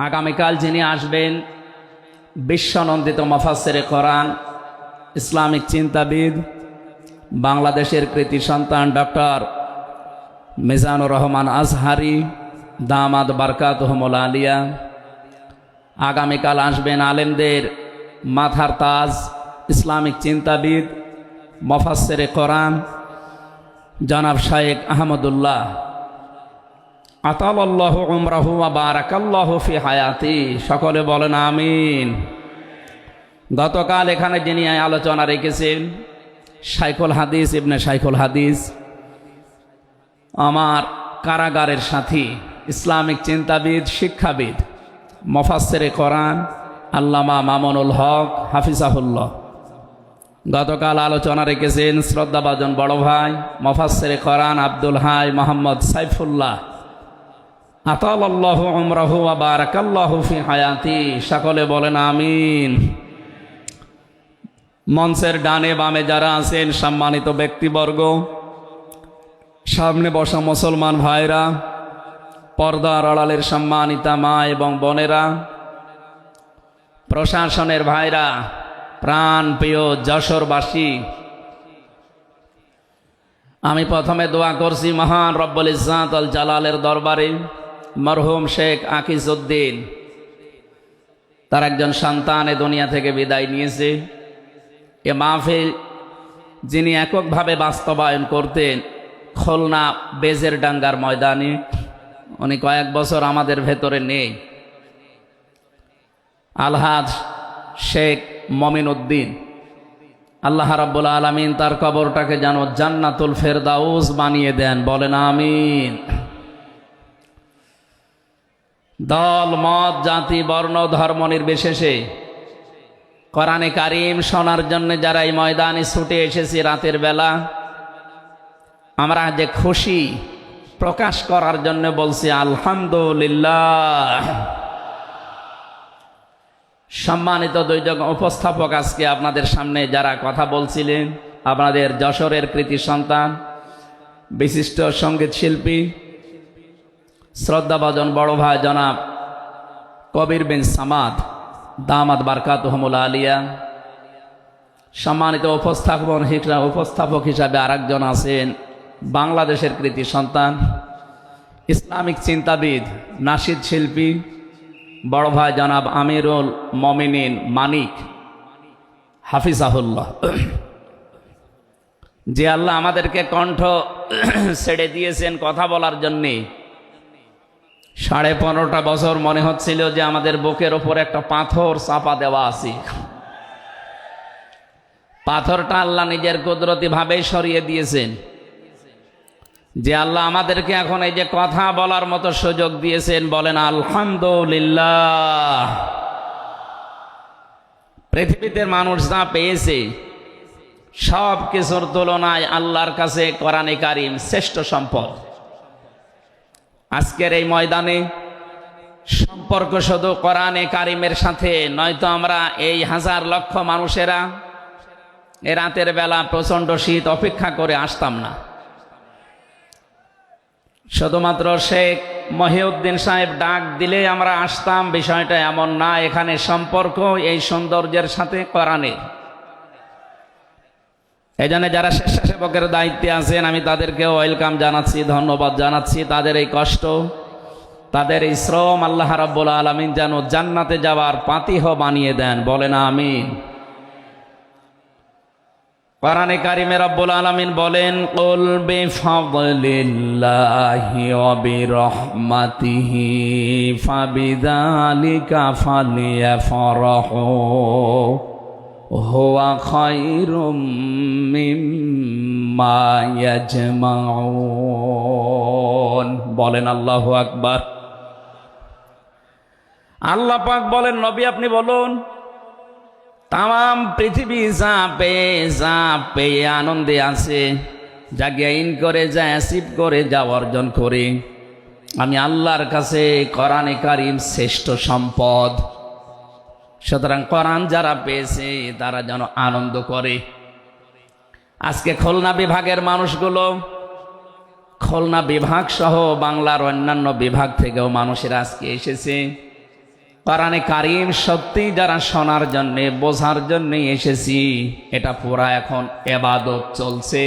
আগামীকাল যিনি আসবেন বিশ্বনন্দিত মুফাসসিরে কোরআন, ইসলামিক চিন্তাবিদ, বাংলাদেশের কৃতি সন্তান ডক্টর মিজানুর রহমান আজহারি দামাদ বারকাতুহুমুল আলিয়া। আগামীকাল আসবেন আলেমদের মাথার তাজ, ইসলামিক চিন্তাবিদ, মুফাসসিরে কোরআন জনাব শাইখ আহমদুল্লাহ আতালাল্লাহু উমরাহু ওয়া বারাকাল্লাহু ফি হায়াতি। সকলে বলেন আমিন। গতকাল এখানে যিনি আলোচনা রেখেছেন শাইখুল হাদিস ইবনে শাইখুল হাদিস, আমার কারাগারের সাথী, ইসলামিক চিন্তাবিদ, শিক্ষাবিদ, মুফাসসিরে কোরআন আল্লামা মামুনুল হক হাফিজাহুল্লাহ। গতকাল আলোচনা রেখেছেন শ্রদ্ধাভাজন বড় ভাই মুফাসসিরে কোরআন আব্দুল হাই মোহাম্মদ সাইফুল্লাহ আতালাল্লাহু উমরাহু ওয়া বারাকাল্লাহু ফি হায়াতি। সকলে বলেন আমিন। মঞ্চের ডানে বামে যারা আছেন সম্মানিত ব্যক্তিবর্গ, সামনে বসা মুসলমান ভাইরা, পর্দার আড়ালের সম্মানিতা মা এবং বোনেরা, প্রশাসনের ভাইরা, প্রাণ প্রিয় যশোরবাসী, আমি প্রথমে দোয়া করছি মহান রব্বুল ইজ্জাত আল জালালের দরবারে মরহুম শেখ আকিজউদ্দিন, তার একজন সন্তান এ দুনিয়া থেকে বিদায় নিয়েছে। এ মাহফিল যিনি এককভাবে বাস্তবায়ন করতেন খুলনা বেজের ডাঙ্গার ময়দানে, উনি কয়েক বছর আমাদের ভেতরে নেই। আলহাজ শেখ মমিন উদ্দিন, আল্লাহ রাব্বুল আলামিন তার কবরটাকে যেন জান্নাতুল ফেরদাউস বানিয়ে দেন, বলেন আমিন। দল মত জাতি বর্ণ ধর্ম নির্বিশেষে কোরআনে কারিম শোনার জন্য যারা এই ময়দানে ছুটে এসেছি রাতের বেলা, আমরা যে খুশি প্রকাশ করার জন্য বলছি আলহামদুলিল্লাহ। সম্মানিত দুইজন উপস্থাপক, আজকে আপনাদের সামনে যারা কথা বলছিলেন, আপনাদের যশোরের কৃতি সন্তান, বিশিষ্ট সঙ্গীত শিল্পী, শ্রদ্ধাভাজন বড় ভাই জনাব কবির বিন সামাদ দামাদ বারকাতুহুমুল আলিয়া। সম্মানিত উপস্থাপক হিসাবে আরেকজন আছেন বাংলাদেশের কৃতি সন্তান, ইসলামিক চিন্তাবিদ, নাশিদ শিল্পী বড় ভাই জনাব আমিরুল মমিনিন মানিক হাফিজাহুল্লাহ। যে আল্লাহ আমাদেরকে কণ্ঠ ছেড়ে দিয়েছেন কথা বলার জন্যে। 15.5 বছর মনে হচ্ছিল যে আমাদের বুকের ওপর একটা পাথর চাপা দেওয়া আছে। পাথরটা আল্লাহ নিজের কুদরতি ভাবেই সরিয়ে দিয়েছেন। যে আল্লাহ আমাদেরকে এখন এই যে কথা বলার মতো সুযোগ দিয়েছেন, বলেন আলহামদুলিল্লাহ। পৃথিবীতে মানুষ যা পেয়েছে সব কিছুর তুলনায় আল্লাহর কাছে কোরআনে কারিম শ্রেষ্ঠ সম্পদ। আজকের এই ময়দানে সম্পর্ক শুধু কোরআনে কারিমের সাথে, নয়তো আমরা এই হাজার লক্ষ মানুষেরা এ রাতের বেলা প্রচণ্ড শীত অপেক্ষা করে আসতাম না। শুধুমাত্র শেখ মহিউদ্দিন সাহেব ডাক দিলে আমরা আসতাম, বিষয়টা এমন না। এখানে সম্পর্ক এই সৌন্দর্যের সাথে কোরআনের। এই জন্য যারা স্বেচ্ছাসেবকের দায়িত্বে আছেন আমি তাদেরকে ওয়েলকাম জানাচ্ছি, ধন্যবাদ জানাচ্ছি। তাদের এই কষ্ট, তাদের এই শ্রম আল্লাহ রাব্বুল আলামিন যেন জান্নাতে যাওয়ার পাতিহ বানিয়ে দেন, বলেন আমিন। কোরআনে কারিমে রব্বুল আলামিন বলেন কুল বিফাদলিল্লাহি ওয়া বিরহমাতিহি ফাবিযালিকা ফালিয়াফরাহু হুয়া খায়রুম মিম্মা ইয়াজমাউন, বলেন আল্লাহু আকবার। আল্লাহ পাক বলেন নবী আপনি বলুন, তাম পৃথিবী যা পেয়ে আনন্দে আছে, যা গেইন করে, যা অ্যাচিভ করে, যা অর্জন করে, আমি আল্লাহর কাছে কোরআনে কারিম শ্রেষ্ঠ সম্পদ। সুতরাং কোরআন যারা পেয়েছে তারা যেন আনন্দ করে। আজকে খুলনা বিভাগের মানুষগুলো, খুলনা বিভাগ সহ বাংলার অন্যান্য বিভাগ থেকেও মানুষেরা আজকে এসেছে। কোরআনে কারীম সত্যি যারা শোনার জন্যে বোঝার জন্যে এসেছি, এটা পুরা এখন ইবাদত চলছে।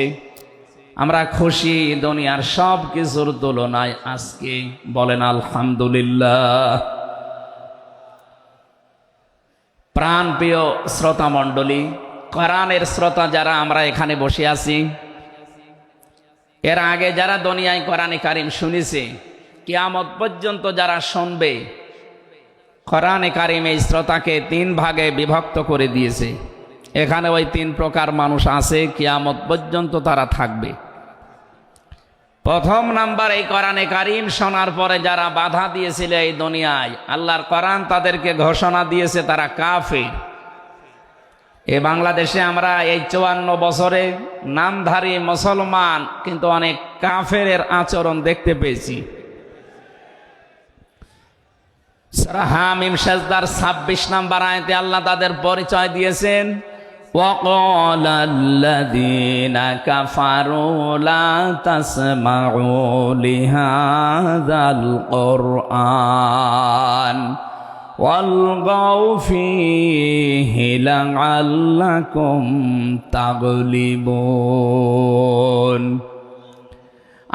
আমরা খুশি দুনিয়ার সব কিছুর তুলনায় আজকে, বলেন আলহামদুলিল্লাহ। প্রাণপ্রিয় শ্রোতা মণ্ডলী, কোরআনের শ্রোতা যারা আমরা এখানে বসে আছি, এর আগে যারা দুনিয়ায় কোরআনে কারীম শুনেছে, কিয়ামত পর্যন্ত যারা শুনবে, কোরআনে কারীম এই শ্রোতাকে 3 ভাগে বিভক্ত করে দিয়েছে। এখানে ওই 3 প্রকার মানুষ আছে, কিয়ামত পর্যন্ত তারা থাকবে। প্রথম নাম্বার, এই কোরআনে কারীম শোনার পরে যারা বাধা দিয়েছিল এই দুনিয়ায়, আল্লাহর কোরআন তাদেরকে ঘোষণা দিয়েছে তারা কাফের। এই বাংলাদেশে আমরা এই 54 বছরে নামধারী মুসলমান, কিন্তু অনেক কাফেরের আচরণ দেখতে পেয়েছি। সূরা হামিম সাজদার 26 নম্বর আয়াতে আল্লাহ তাদের পরিচয় দিয়েছেন, وَقَالَ الَّذِينَ كَفَرُوا لَا تَسْمَعُوا لِهَذَا الْقُرْآنِ وَالْغَوْا فِيهِ لَعَلَّكُمْ تَغْلِبُونَ।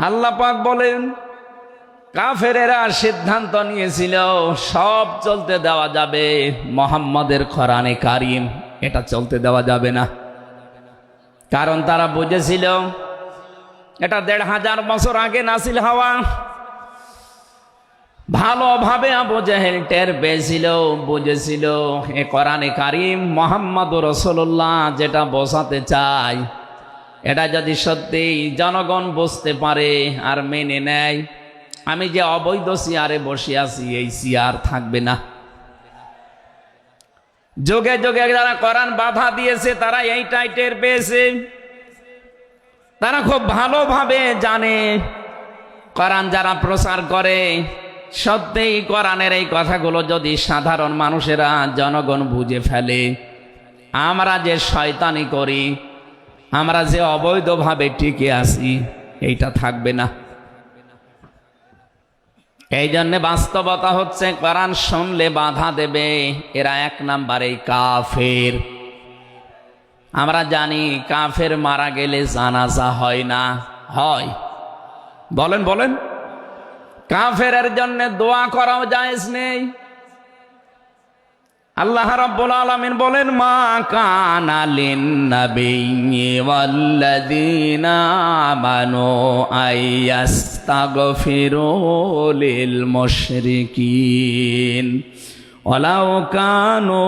আল্লাহ পাক বলেন, কাফেরেরা সিদ্ধান্ত নিয়েছিল সব চলতে দেওয়া যাবে, মুহাম্মাদের কোরআনে কারীম এটা চলতে দেওয়া যাবে না। কারণ তারা বুঝেছিল এটা 1500 বছর আগে নাসিল হওয়া। ভালোভাবে আবু জেহেল টের পেয়েছিল, বুঝেছিল এ কোরআনে কারীম মুহাম্মদুর রাসূলুল্লাহ যেটা বোঝাতে চায়, এটা যদি সত্যি জনগণ বুঝতে পারে আর মেনে নেয়, আমি যে অবৈধ চেয়ারে বসে আছি এই চেয়ার থাকবে না। যুগে যুগে যারা কোরআন বাধা দিয়েছে তারা এইটাই টের পেয়েছে। তারা খুব ভালোভাবে জানে কোরআন যারা প্রচার করে, সত্যিই কোরআনের এই কথাগুলো যদি সাধারণ মানুষেরা জনগণ বুঝে ফেলে, আমরা যে শয়তানি করি, আমরা যে অবৈধভাবে টিকে আছি, এইটা থাকবে না। এই জন্য বাস্তবতা হচ্ছে কোরআন শুনলে বাধা দেবে এরা 1 নাম্বারে কাফের। আমরা জানি কাফের মারা গেলে জানাজা হয় না, হয়? বলেন বলেন। কাফেরের জন্য দোয়া করাও জায়েজ নেই। আল্লাহ রাব্বুল আলামিন বলেন, মা কানা লিন-নাবিয়্যি ওয়াল্লাযীনা আমানু আইয়াস্তাগফিরু লিল মুশরিকিন ওয়ালাউ কানু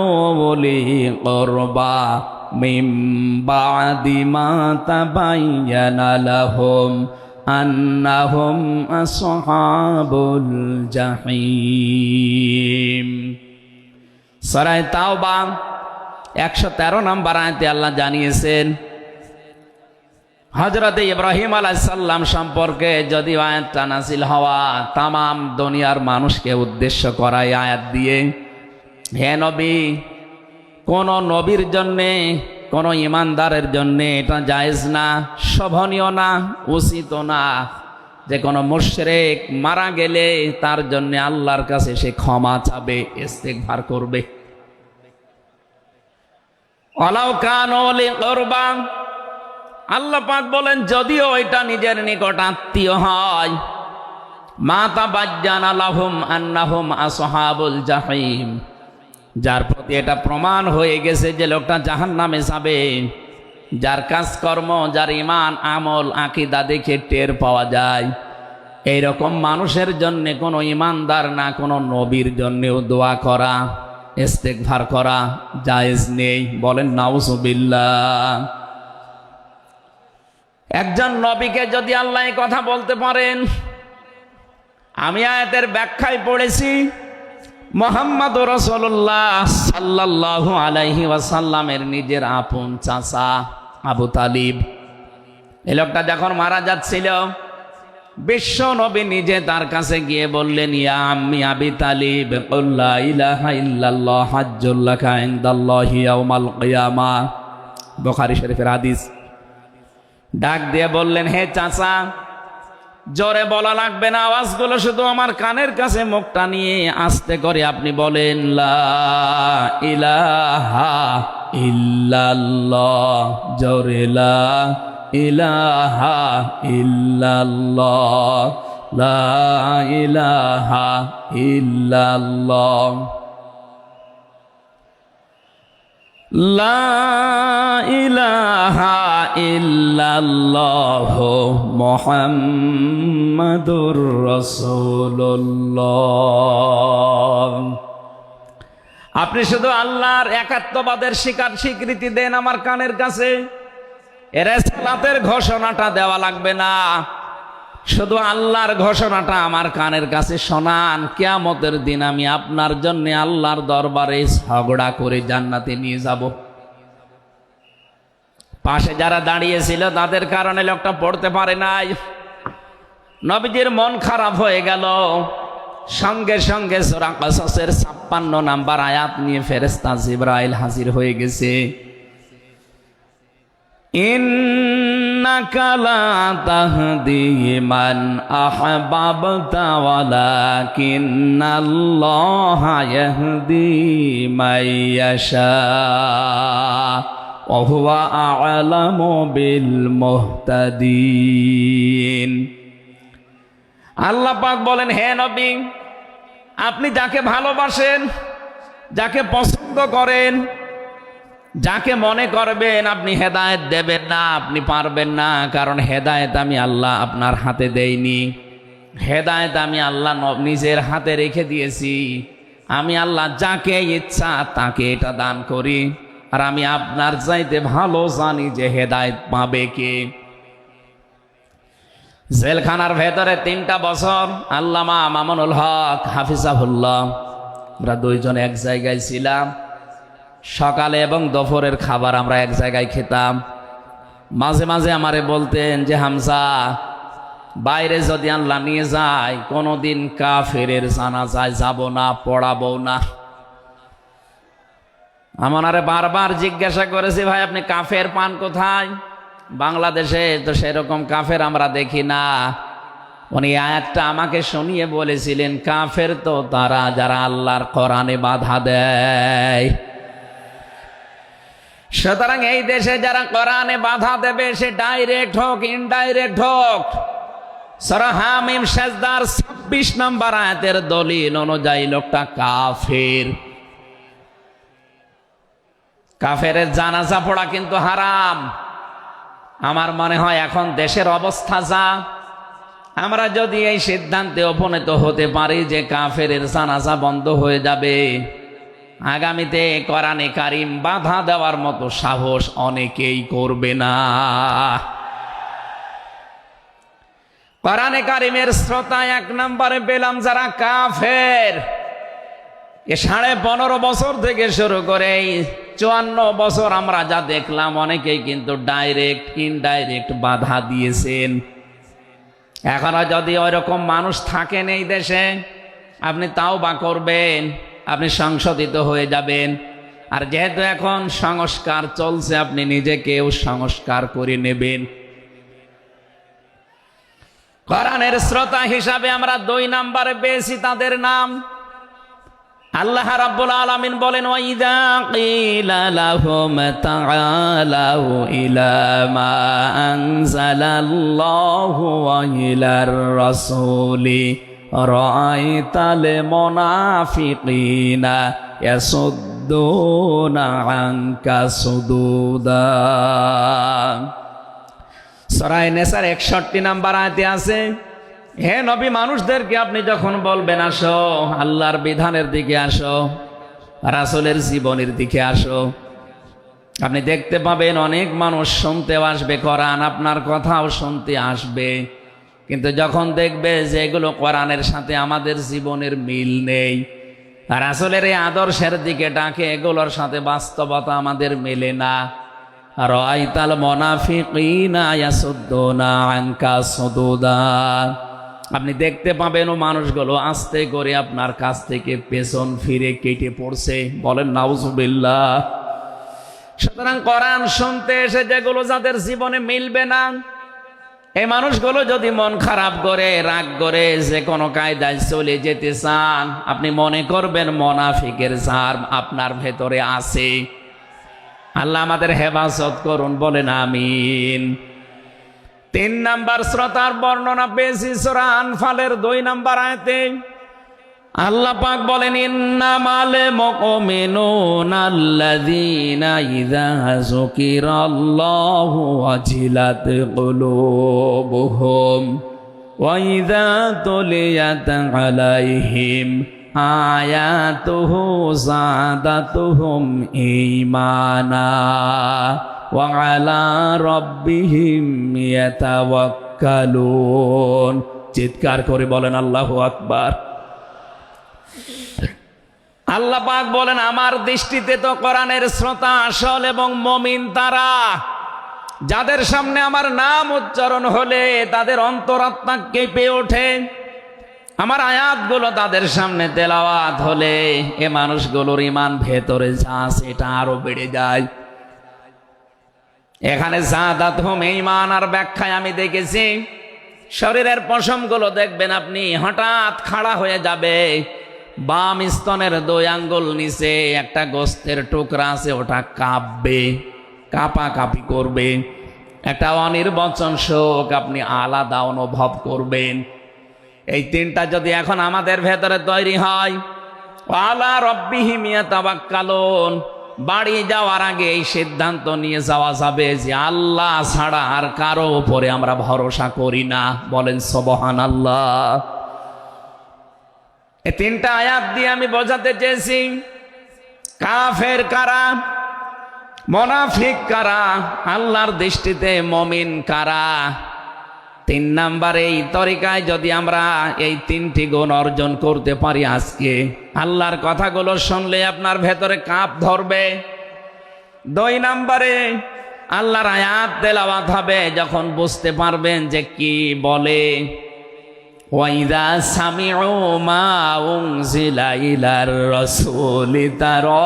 উলি কুরবা মিন বা'দি মা তাবায়্যানা লাহুম আন্নাহুম আসহাবুল জাহিম। সূরা তাওবা 113 নম্বর আয়াতে আল্লাহ জানিয়েছেন, হযরত ইব্রাহিম আলাইহিস সালাম সম্পর্কে যদি আয়াতটা নাযিল হওয়া, তাম দুনিয়ার মানুষকে উদ্দেশ্য করা আয়াত দিয়ে, হে নবী, কোন নবীর জন্যে, কোন ইমানদারের জন্যে এটা জায়েজ না, শোভনীয় না, উচিত না যে কোনো মুশরিক মারা গেলে তার জন্য আল্লাহর কাছে সে ক্ষমা চাবে, ইস্তিগফার করবে। ওয়ালাউ কানু লি কুরবা, আল্লাহ পাক বলেন যদিও এটা নিজের নিকট আত্মীয় হয়, মা তাবায়্যানা লাহুম আন্নাহুম আসহাবুল জাহিম, যার প্রতি এটা প্রমাণ হয়ে গেছে যে লোকটা জাহান্নামে যাবে, যার কাজকর্ম, যার ঈমান আমল আকীদা দেখে টের পাওয়া যায়, এইরকম মানুষের জন্য কোনো ঈমানদার না কোনো নবীর জন্যও দোয়া করা, ইস্তিগফার করা জায়েজ নেই। বলেন নাউযুবিল্লাহ। একজন নবীকে যদি আল্লাহ এই কথা বলতে পারেন, আমি আয়াতের ব্যাখ্যায় পড়েছি, মুহাম্মদুর রাসূলুল্লাহ সাল্লাল্লাহু আলাইহি ওয়াসাল্লামের নিজের আপন চাচা আবু তালিব, এই লোকটা যখন মারা যাচ্ছিল, বিশ্ব নবী নিজে তার কাছে গিয়ে বললেন, ইয়া আম্মি আবি তালিব, কুল লা ইলাহা ইল্লাল্লাহ হাজ্জুল লাকা ইনদাল্লাহি ইয়াউমাল কিয়ামাহ, বুখারী শরীফের হাদিস। ডাক দিয়ে বললেন, হে চাচা, জোরে বলা লাগবে না, আওয়াজগুলো শুধু আমার কানের কাছে মুখটা নিয়ে আস্তে করে আপনি বলেন লা ইলাহা ইল্লাল্লাহ, জোরে লা ইলাহা ইল্লাল্লাহ, লা ইলাহা ইল্লাল্লাহ, লা ইলাহা ইল্লাল্লাহ মুহাম্মাদুর রাসূলুল্লাহ। আপনি শুধু আল্লাহর একাত্মবাদের স্বীকৃতি দেন আমার কানের কাছে। এর সালাতের ঘোষণাটা দেওয়া লাগবে না, শুধু আল্লাহর ঘোষণাটা আমার কানের কাছে শোনান। কিয়ামতের দিন আমি আপনার জন্য আল্লাহর দরবারে ঝগড়া করে জান্নাতে নিয়ে যাব। পাশে যারা দাঁড়িয়েছিল তাদের কারণে লোকটা পড়তে পারে নাই। নবীজির মন খারাপ হয়ে গেল। সঙ্গে সঙ্গে সূরা কাসাসের ৫৬ নাম্বার আয়াত নিয়ে ফেরেশতা জিবরাইল হাজির হয়ে গেছে। ইন্নাকা লা তাহদি মান আহবাবতা ওয়ালাকিন্নাল্লাহা ইয়াহদি মাইয়াশা ওয়া হুয়া আ'লামু বিল মুহতাদিন। আল্লাহ পাক বলেন, হে নবী, আপনি যাকে ভালোবাসেন, যাকে পছন্দ করেন, যাকে মনে করবেন আপনি হেদায়েত দেবেন না, আপনি পারবেন না। কারণ হেদায়েত আমি আল্লাহ আপনার হাতে দেইনি। হেদায়েত আমি আল্লাহ নিজের হাতে রেখে দিয়েছি। আমি আল্লাহ যাকে ইচ্ছা তাকে এটা দান করি। আর আমি আপনার চাইতে ভালো জানি যে হেদায়েত পাবে কে। জেলখানার ভেতরে ৩টা বছর আল্লামা মামুনুল হক হাফিজাহুল্লাহ, আমরা দুইজন এক জায়গায় ছিলাম। সকালে এবং দুপুরের খাবার আমরা এক জায়গায় খেতাম। মাঝে মাঝে আমারে বলতেন যে হামজা, বাইরে যদি আল্লাহ নিয়ে যায় কোনোদিন কাফেরের জানাজায় যাব না, পড়াবো না। আমারে বারবার জিজ্ঞাসা করেছি, ভাই আপনি কাফের পান কোথায়? বাংলাদেশে তো সেরকম কাফের আমরা দেখি না। উনি আয়াতটা আমাকে শুনিয়ে বলেছিলেন, কাফের তো তারা যারা আল্লাহর কোরআনে বাধা দেয়। সুতরাং এই দেশে যারা কোরআনে বাধা দেবে সে ডাইরেক্ট হোক ইনডাইরেক্ট হোক, সূরা হামিম সেজদার ২৬ নম্বর আয়াতের দলিল অনুযায়ী লোকটা কাফের। কাফেরের জানাজা পড়া কিন্তু হারাম। আমার মনে হয় এখন দেশের অবস্থা যা, আমরা যদি এই সিদ্ধান্তে উপনীত হতে পারি যে কাফেরের জানাজা বন্ধ হয়ে যাবে, আগামীতে কোরআনে কারিম বাধা দেওয়ার মতো সাহস অনেকেই করবে না। কোরআনে কারিমের শ্রোতা ১ নম্বরে পেলাম যারা কাফের। এ ১৫.৫ বছর থেকে শুরু করে ৫৪ বছর আমরা যা দেখলাম, অনেকেই কিন্তু ডাইরেক্ট ইনডাইরেক্ট বাধা দিয়েছেন। এখনো যদি ওইরকম মানুষ থাকেন এই দেশে, আপনি তাওবা করবেন, আপনি সংশোধিত হয়ে যাবেন। আর যেহেতু এখন সংস্কার চলছে, আপনি নিজেকেও সংস্কার করে নেবেন। কোরআনের শ্রোতা হিসাবে আমরা ২ নম্বরে পেয়েছি তাদের নাম। আল্লাহ রাব্বুল আলামিন বলেন, ওয়াইদা কিলা লাহুম তাআলাউ ইলা মা আনজালাল্লাহু ওয়া ইলার রাসূলি রাআইতাল মুনাফিকিনা ইয়াসুদ্দুনা আনকা সুদুদা। সূরা নিসার ৬১ নম্বর আয়াতে আছে, হে নবী, মানুষদেরকে আপনি যখন বলবেন আসো আল্লাহর বিধানের দিকে আসো, রাসূলের জীবনের দিকে আসো, আপনি দেখতে পাবেন অনেক মানুষ শুনতেও আসবে কোরআন, আপনার কথাও শুনতে আসবে। কিন্তু যখন দেখবে যে এগুলো কোরআনের সাথে আমাদের জীবনের মিল নেই, রাসূলের এই আদর্শের দিকে ডাকে, এগুলোর সাথে বাস্তবতা আমাদের মেলে না, রাআইতাল মুনাফিকিনা ইয়াসুদ্দুনা আনকা সুদুদা, আপনি দেখতে পাবেন ও মানুষগুলো আস্তে করে আপনার কাছ থেকে পেছন ফিরে কেটে পড়ছে। বলেন নাউজুবিল্লাহ। সুতরাং কোরআন শুনতে এসে যেগুলো যাদের জীবনে মিলবে না, এই মানুষগুলো যদি মন খারাপ করে, রাগ করে, যে কোনো কায়দায় চলে যেতে চান, আপনি মনে করবেন মুনাফিকের জার আপনার ভেতরে আছে। আল্লাহ আমাদের হেফাজত করুন, বলেন আমিন। 3 নাম্বার শ্রোতার বর্ণনা পেয়েছি সূরা আনফালের 2 নাম্বার আয়াতে। আল্লাহ পাক বলেন, ইন্নামাল মুমিনুনা আল্লাযীনা ইযা যুকিরাল্লাহু ওয়াজিলাত কুলুবুহুম ওয়া ইযা তুলিয়াত আলাইহিম আয়াতুহু যাদাতুহুম ঈমানা ওয়া আলা রাব্বিহিম ইয়াতাওয়াক্কালুন। চিৎকার করে বলেন আল্লাহু আকবার। আল্লাহ পাক বলেন, আমার দৃষ্টিতে তো কোরআনের শ্রোতা আসল এবং মুমিন তারা, যাদের সামনে আমার নাম উচ্চারণ হলে তাদের অন্তরাত্মা কেঁপে ওঠে, আমার আয়াতগুলো তাদের সামনে তেলাওয়াত হলে এ মানুষগুলোর ঈমান ভেতরে যা আছে এটা আরো বেড়ে যায়। এখানে যাদাতুহুম ঈমান আর ব্যাখ্যায় আমি দেখেছি, শরীরের পশমগুলো দেখবেন আপনি হঠাৎ খাড়া হয়ে যাবে, বাম স্তনের 2 আঙ্গুল নিচে একটা গোস্তের টুকরা আছে, ওটা কাঁপবে, কাঁপাকাঁপি করবে, একটা অনির্বচন শোক আপনি আলাদা অনুভব করবেন। এই 3টা যদি এখন আমাদের ভেতরে তৈরি হয়, আলা রাব্বিহিম ইয়াতাওয়াক্কালুন, বাড়ি যাওয়ার আগে এই সিদ্ধান্ত নিয়ে যাওয়া যাবে যে আল্লাহ ছাড়া আর কারো উপরে আমরা ভরসা করি না। বলেন সুবহানাল্লাহ। এই 3টা আয়াত দিয়ে আমি বোঝাতে চেয়েছি কাফের কারা, মুনাফিক কারা, আল্লাহর দৃষ্টিতে মুমিন কারা। 3 নাম্বারে এই তরিকায় যদি আমরা এই 3টি গুণ অর্জন করতে পারি, আজকে আল্লাহর কথাগুলো শুনলে আপনার ভেতরে কাঁপ ধরবে। 2 নাম্বারে আল্লাহর আয়াত তেলাওয়াত হবে, যখন বুঝতে পারবেন যে কি বলে, ওয়াইদা সামিউ মা উনজিলা ইলার রাসূলি তারা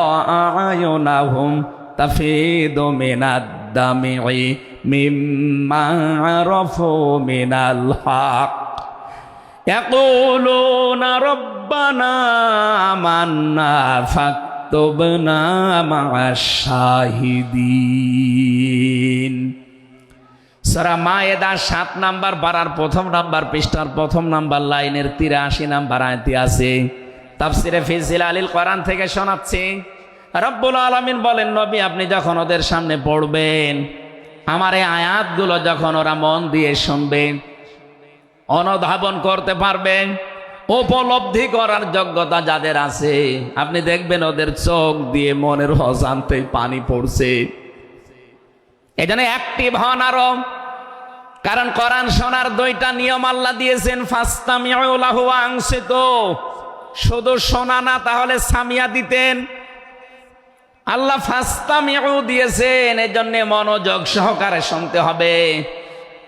আয়ুনাহুম তাফিদু মিনাদ দামি মিম্মা আরাফু মিনাল হক ইয়াকুলুনা রব্বানা আমান্না ফাকতুবনা মা'আশ শাহিদিন। সূরা মায়েদা 7 নাম্বার পারার 1 নাম্বার পৃষ্ঠার 1 নাম্বার লাইনের 83 নাম্বার আয়াতে আছে। তাফসিরে ফি জিলালিল কোরআন থেকে শোনাচ্ছি, রব্বুল আলামিন বলেন, নবী আপনি যখন ওদের সামনে পড়বেন, আমার এই আয়াতগুলো যখন ওরা মন দিয়ে শুনবেন, অনুধাবন করতে পারবেন, উপলব্ধি করার যোগ্যতা যাদের আছে, আপনি দেখবেন ওদের চোখ দিয়ে মনের অজান্তেই পানি পড়ছে। এজন্য অ্যাক্টিভ হন আরো, কারণ কোরআন শোনার 2টা নিয়ম আল্লাহ দিয়েছেন, ফাসতামিউ লাহু ওয়া আনসিতু। শুধু শোনা না, তাহলে সামিয়া দিতেন। আল্লাহ ফাসতামিউ দিয়েছেন, এজন্য মনোযোগ সহকারে শুনতে হবে।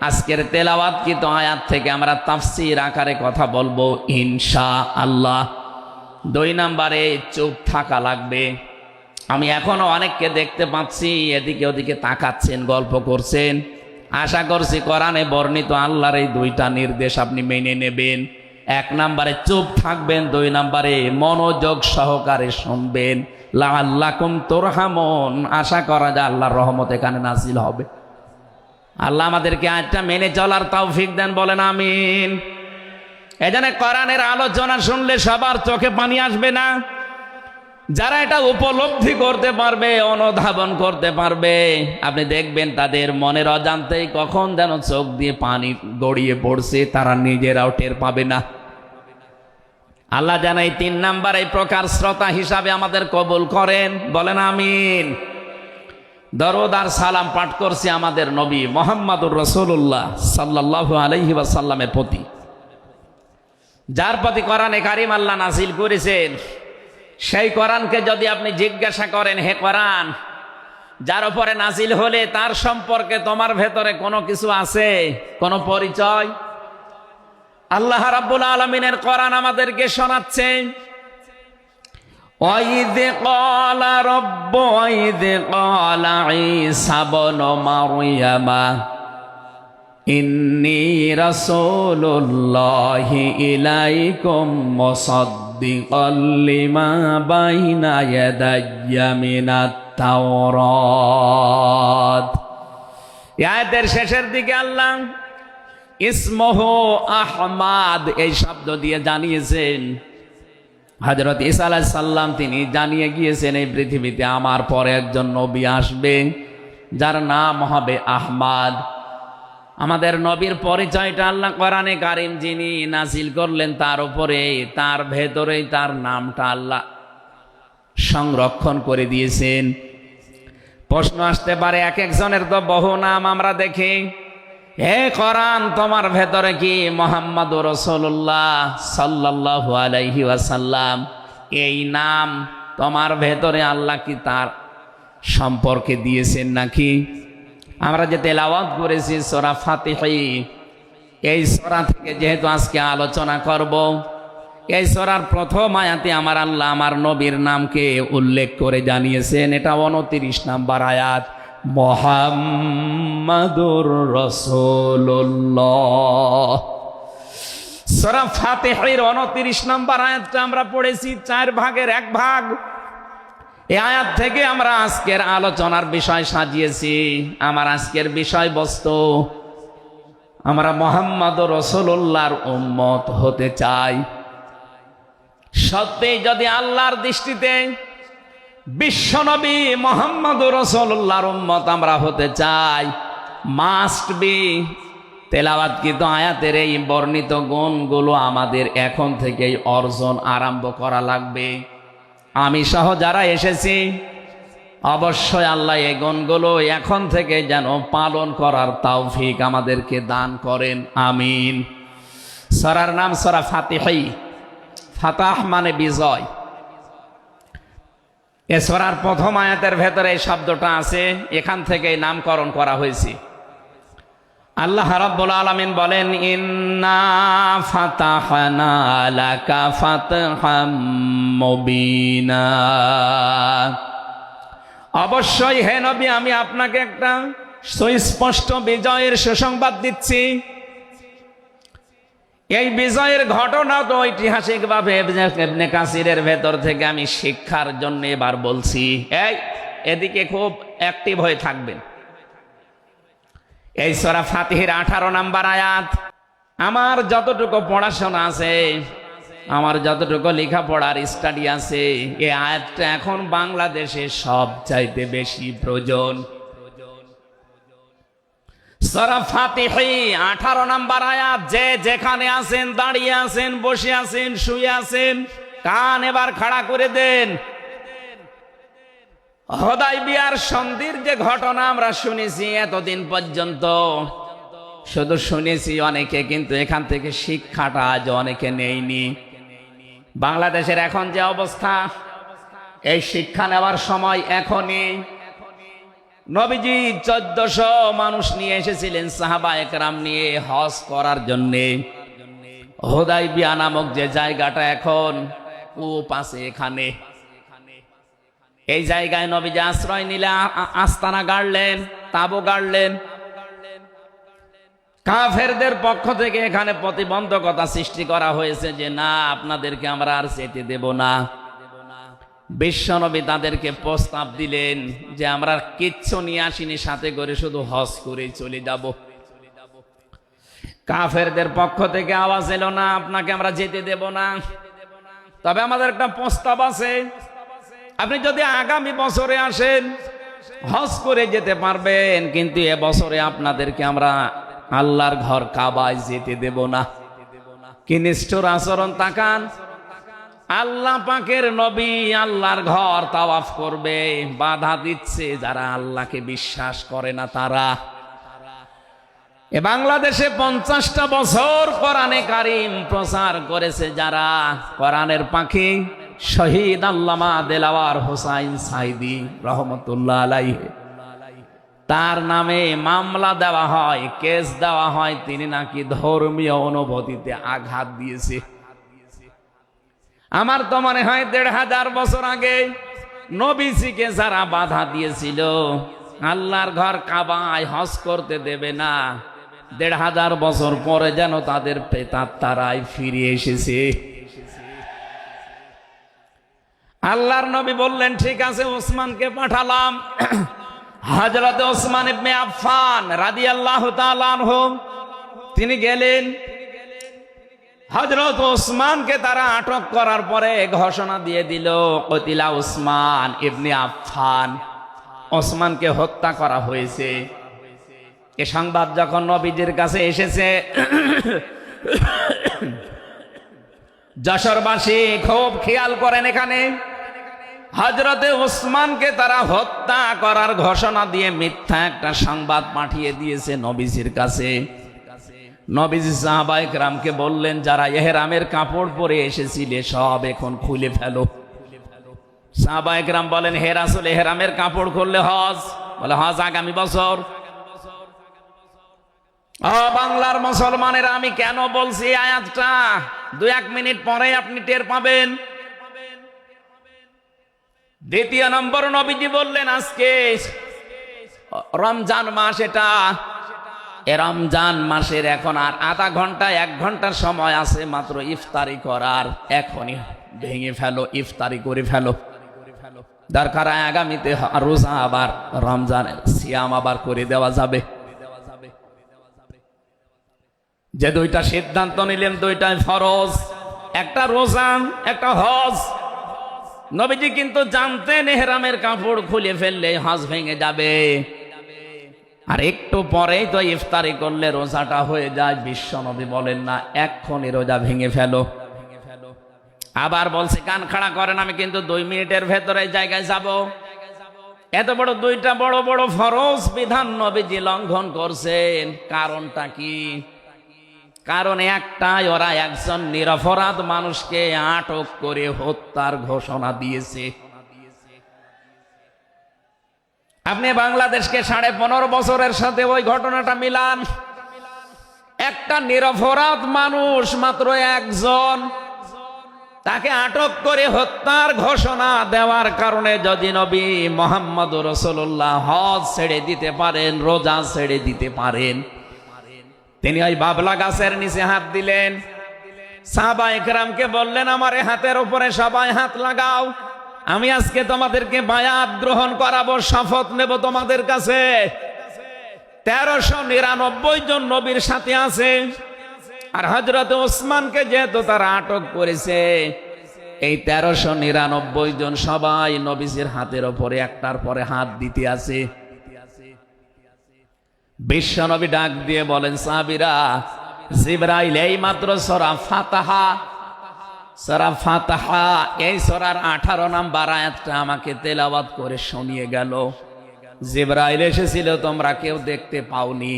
আজকের তেলাওয়াতকৃত আয়াত থেকে আমরা তাফসীর আকারে কথা বলবো ইনশাআল্লাহ। 2 নাম্বারে চুপ থাকা লাগবে। আমি এখনো অনেককে দেখতে পাচ্ছি এদিকে ওদিকে তাকাচ্ছেন, গল্প করছেন। আশা করছি কোরআনে বর্ণিত আল্লাহর এই 2টা নির্দেশ আপনি মেনে নেবেন। 1 নাম্বারে চুপ থাকবেন, 2 নাম্বারে মনোযোগ সহকারে শুনবেন। লাআল্লাকুম তুরহামুন, আশা করা যায় আল্লাহর রহমত এখানে নাজিল হবে। আল্লাহ আমাদেরকে আয়াতটা মেনে চলার তৌফিক দেন, বলেন আমিন। এজন্য কোরআনের আলোচনা শুনলে সবার চোখে পানি আসবে না। যারা এটা উপলব্ধি করতে পারবে, অনুধাবন করতে পারবে, আপনি দেখবেন তাদের মনের অজান্তেই কখন যেন চোখ দিয়ে পানি গড়িয়ে পড়ছে, তারা নিজেরাও টের পাবে না। আল্লাহ যেন এই 3 নাম্বার এই প্রকার শ্রোতা হিসাবে আমাদের কবুল করেন, বলেন আমিন। দরুদ আর সালাম পাঠ করছি আমাদের নবী মুহাম্মদুর রাসূলুল্লাহ সাল্লাল্লাহু আলাইহি ওয়াসাল্লামের প্রতি, যার প্রতি কোরআনে কারীম আল্লাহ নাযিল করেছেন। সেই কোরআনকে যদি আপনি জিজ্ঞাসা করেন, হে কোরআন, যার উপরে নাযিল হলে তার সম্পর্কে তোমার ভেতরে কোনো কিছু আছে, কোনো পরিচয়? আল্লাহ রাব্বুল আলামিনের কোরআন আমাদেরকে শোনাচ্ছে, ওয়াইদ ক্বালা রাব্বু ওয়াইদ ক্বালা ঈসা ইবনু মারইয়ামা ইন্নী রাসূলুল্লাহি ইলাইকুম মুসাদ্দিকাল লিমা বাইনা ইয়াদাইয়া মিনাত তাওরাত। আয়াতের শেষের দিকে আল্লাহ ইসমহু আহমাদ এই শব্দ দিয়ে জানিয়েছেন হযরত ঈসা আলাইহিস সালাম তিনি জানিয়ে গিয়েছেন এই পৃথিবীতে আমার পরে একজন নবী আসবে যার নাম হবে আহমাদ। আমাদের নবীর পরিচয়টা আল্লাহ কোরআনে কারীম যিনি নাজিল করলেন তার উপরে, তার ভেতরেই তার নামটা আল্লাহ সংরক্ষণ করে দিয়েছেন। প্রশ্ন আসতে পারে, এক একজনের তো বহু নাম আমরা দেখি, হে কোরআন তোমার ভেতরে কি মুহাম্মাদুর রাসূলুল্লাহ সাল্লাল্লাহু আলাইহি ওয়াসাল্লাম এই নাম তোমার ভেতরে আল্লাহ কি তার সম্পর্কে দিয়েছেন নাকি? আমরা যে তেলাওয়াত করেছি সূরা ফাতিহা, এই সূরা থেকে যেহেতু আজকে আলোচনা করব, এই সূরার প্রথম আয়াতে আমার আল্লাহ আমার নবীর নামকে উল্লেখ করে জানিয়েছেন। এটা 29 নম্বর আয়াত, মুহাম্মাদুর রাসূলুল্লাহ। সূরা ফাতিহার 29 নম্বর আয়াতটা আমরা পড়েছি 4 ভাগের 1 ভাগ। এই আয়াত থেকে আমরা আজকের আলোচনার বিষয় সাজিয়েছি। আমার আজকের বিষয়বস্তু, আমরা মুহাম্মাদুর রাসূলুল্লাহর উম্মত হতে চাই। সত্যি যদি আল্লাহর দৃষ্টিতে বিশ্বনবী মুহাম্মাদুর রাসূলুল্লাহর উম্মত আমরা হতে চাই, মাস্ট বি তেলাওয়াতকৃত আয়াতের এই বর্ণিত গুণগুলো আমাদের এখন থেকেই অর্জন আরম্ভ করা লাগবে। আমি সহ যারা এসেছি অবশ্যই আল্লাহ এই গুণগুলো এখন থেকে যেন পালন করার তৌফিক আমাদেরকে দান করেন, আমিন। সূরার নাম সূরা ফাতিহা, ফাতাহ মানে বিজয়। এ সূরার প্রথম আয়াতের ভেতরে এই শব্দটা আছে, এখান থেকে নামকরণ করা হয়েছে। আল্লাহ রাব্বুল আলামিন বলেন, ইন্না ফাতাহনা লাকা ফাতহাম মুবিনা। অবশ্যই হে নবী আমি আপনাকে একটা সুস্পষ্ট বিজয়ের সুসংবাদ দিচ্ছি। এই বিজয়ের ঘটনা তো ঐতিহাসিকভাবে ইবনে কাসিরের ভেতর থেকে আমি শিক্ষার জন্য এবার বলছি। এদিকে খুব অ্যাক্টিভ হয়ে থাকবেন। এই সূরা ফাতিহার 18 নম্বর আয়াত। আমার যতটুকু পড়াশোনা আছে, আমার যতটুকু লেখাপড়ার স্টাডি আছে, এই আয়াতটা এখন বাংলাদেশে সবচাইতে বেশি প্রয়োজন। সূরা ফাতিহা 18 নম্বর আয়াত। যে যেখানে আছেন, দাঁড়িয়ে আছেন, বসে আছেন, শুয়ে আছেন, কান এবার খাড়া করে দেন। হুদায়বিয়ার সন্ধির যে ঘটনা আমরা শুনেছি এতদিন পর্যন্ত, শুধু শুনেছি অনেকে, কিন্তু এখান থেকে শিক্ষাটা আজ অনেকে নেয়নি। বাংলাদেশের এখন যে অবস্থা, এই শিক্ষা নেওয়ার সময় এখনই। নবীজি 1400 মানুষ নিয়ে এসেছিলেন সাহাবায়ে কেরাম নিয়ে হজ করার জন্যে। হুদায়বিয়া নামক যে জায়গাটা এখন কূপ আছে, এখানে এই জায়গায় নবীজি আশ্রয় নিলে আস্তানা গাড়লেন, তাঁবু গাড়লেন। কাফেরদের পক্ষ থেকে এখানে প্রতিবন্ধকতা সৃষ্টি করা হয়েছে যে না, আপনাদেরকে আমরা আর যেতে দেব না। বিশ্বনবী তাদেরকে প্রস্তাব দিলেন যে আমরা কিচ্ছু নিয়ে আসিনি সাথে করে, শুধু হজ করেই চলে যাব। কাফেরদের পক্ষ থেকে আওয়াজ এলো, না আপনাকে আমরা যেতে দেব না, তবে আমাদের একটা প্রস্তাব আছে। আপনি যদি আগামী বছরে আসেন হজ করে যেতে পারবেন, কিন্তু এবছরে আপনাদেরকে আমরা আল্লাহর ঘর কাবায় যেতে দেব না। কি নিষ্ঠুর আচরণ! তাকান, আল্লাহ পাকের নবী আল্লাহর ঘর তাওয়াফ করবে, বাধা দিচ্ছে যারা আল্লাহকে বিশ্বাস করে না তারা। এ বাংলাদেশে 50টা বছর কোরআনে কারীম প্রচার করেছে যারা, কোরআনের পাখি শহীদ আল্লামা দেলাওয়ার হোসাইন সাইদি রহমতুল্লাহ আলাইহি, তার নামে মামলা দেওয়া হয়, কেস দেওয়া হয়, তিনি নাকি ধর্মীয় অনুভূতিতে আঘাত দিয়েছে। আমার তো মনে হয় 1500 বছর আগে নবীজিকে যারা বাধা দিয়েছিল আল্লাহর ঘর কাবায় হজ করতে দেবে না, ১,৫০০ বছর পরে যেন তাদের প্রেতাত্মারাই ফিরে এসেছে। আল্লাহর নবী বললেন, ঠিক আছে, ওসমানকে পাঠালাম। হযরত ওসমান ইবনে আফফান রাদিয়াল্লাহু তাআলা আনহু তিনি গেলেন। হযরত ওসমানকে তারা আটক করার পরে ঘোষণা দিয়ে দিল, কতিলা ওসমান ইবনে আফফান, ওসমানকে হত্যা করা হয়েছে। এ সংবাদ যখন নবীজির কাছে এসেছে, যশোরবাসী খুব খেয়াল করেন, এখানে হযরতে ওসমানকে তারা হত্যা করার ঘোষণা দিয়ে মিথ্যা একটা সংবাদ পাঠিয়ে দিয়েছে নবীজির কাছে। নবীজি সাহাবায়ে কেরামকে বললেন, যারা ইহরামের কাপড় পরে এসেছিলে সব এখন খুলে ফেলো। সাহাবায়ে কেরাম বলেন, হে রাসূল, ইহরামের কাপড় খুললে হজ? বলে, হজ আগামী বছর। বাংলার মুসলমানেরা, আমি কেন বলছি আয়াতটা 2-1 মিনিট পরে আপনি টের পাবেন। দ্বিতীয় নম্বর, নবীজি বললেন, আজকে রমজান মাস, এটা রমজান মাসের এখন আর আধা ঘন্টা 1 ঘন্টার সময় আছে মাত্র ইফতারি করার, এখনই ভেঙে ফেলো, ইফতারি করে ফেলো। দরকার আগামীতে রোজা আবার রমজানের সিয়াম আবার করে দেওয়া যাবে। যে দুইটা সিদ্ধান্ত নিলেন, দুইটাই ফরজ, একটা রোজা, একটা হজ। নবীজি কিন্তু জানতেন ইহরামের কাপড় খুলে ফেললে হজ ভেঙে যাবে, আর একটু পরেই তো ইফতারি করলে রোজাটা হয়ে যায়। বিশ্ব নবী বলেন না, এক্ষুনি রোজা ভেঙে ফেলো। আবার বলছে, কান খাড়া করেন, আমি কিন্তু 2 মিনিটের ভেতরে জায়গায় যাব। এত বড় দুইটা বড় বড় ফরজ বিধান নবীজি লঙ্ঘন করছেন, কারণটা কি? কারণ একটাই, ওরা একজন নিরপরাধ মানুষকে আটক করে হত্যার ঘোষণা দিয়েছে। আপনি বাংলাদেশকে 15.5 বছরের সাথে ওই ঘটনাটা মিলান। একটা নিরপরাধ মানুষ, মাত্র একজন, তাকে আটক করে হত্যার ঘোষণা দেওয়ার কারণে যদি নবী মুহাম্মদ রাসূলুল্লাহ হজ ছেড়ে দিতে পারেন, রোজা ছেড়ে দিতে পারেন, তিনি ওই বাবলা গাছের নিচে হাত দিলেন। সাহাবায়ে কেরামকে বললেন, আমার হাতের উপরে সবাই হাত লাগাও, আমি আজকে তোমাদেরকে বায়াত গ্রহণ করাবো, শপথ নেব তোমাদের কাছে। 1399 জন নবীর সাথে আছে, আর হযরত ওসমানকে যেহেতু তারা আটক করেছে, এই 1399 জন সবাই নবীজির হাতের উপরে একটার পরে হাত দিতে আছে। বিশ্ব নবী ডাক দিয়ে বলেন, সাহাবীরা, জিবরাইল এই মাত্র সূরা ফাতিহা এই সূরার 18 নম্বর আয়াতটা আমাকে তেলাওয়াত করে শুনিয়ে গেল। জিবরাইল এসেছিল, তোমরা কেউ দেখতে পাওনি।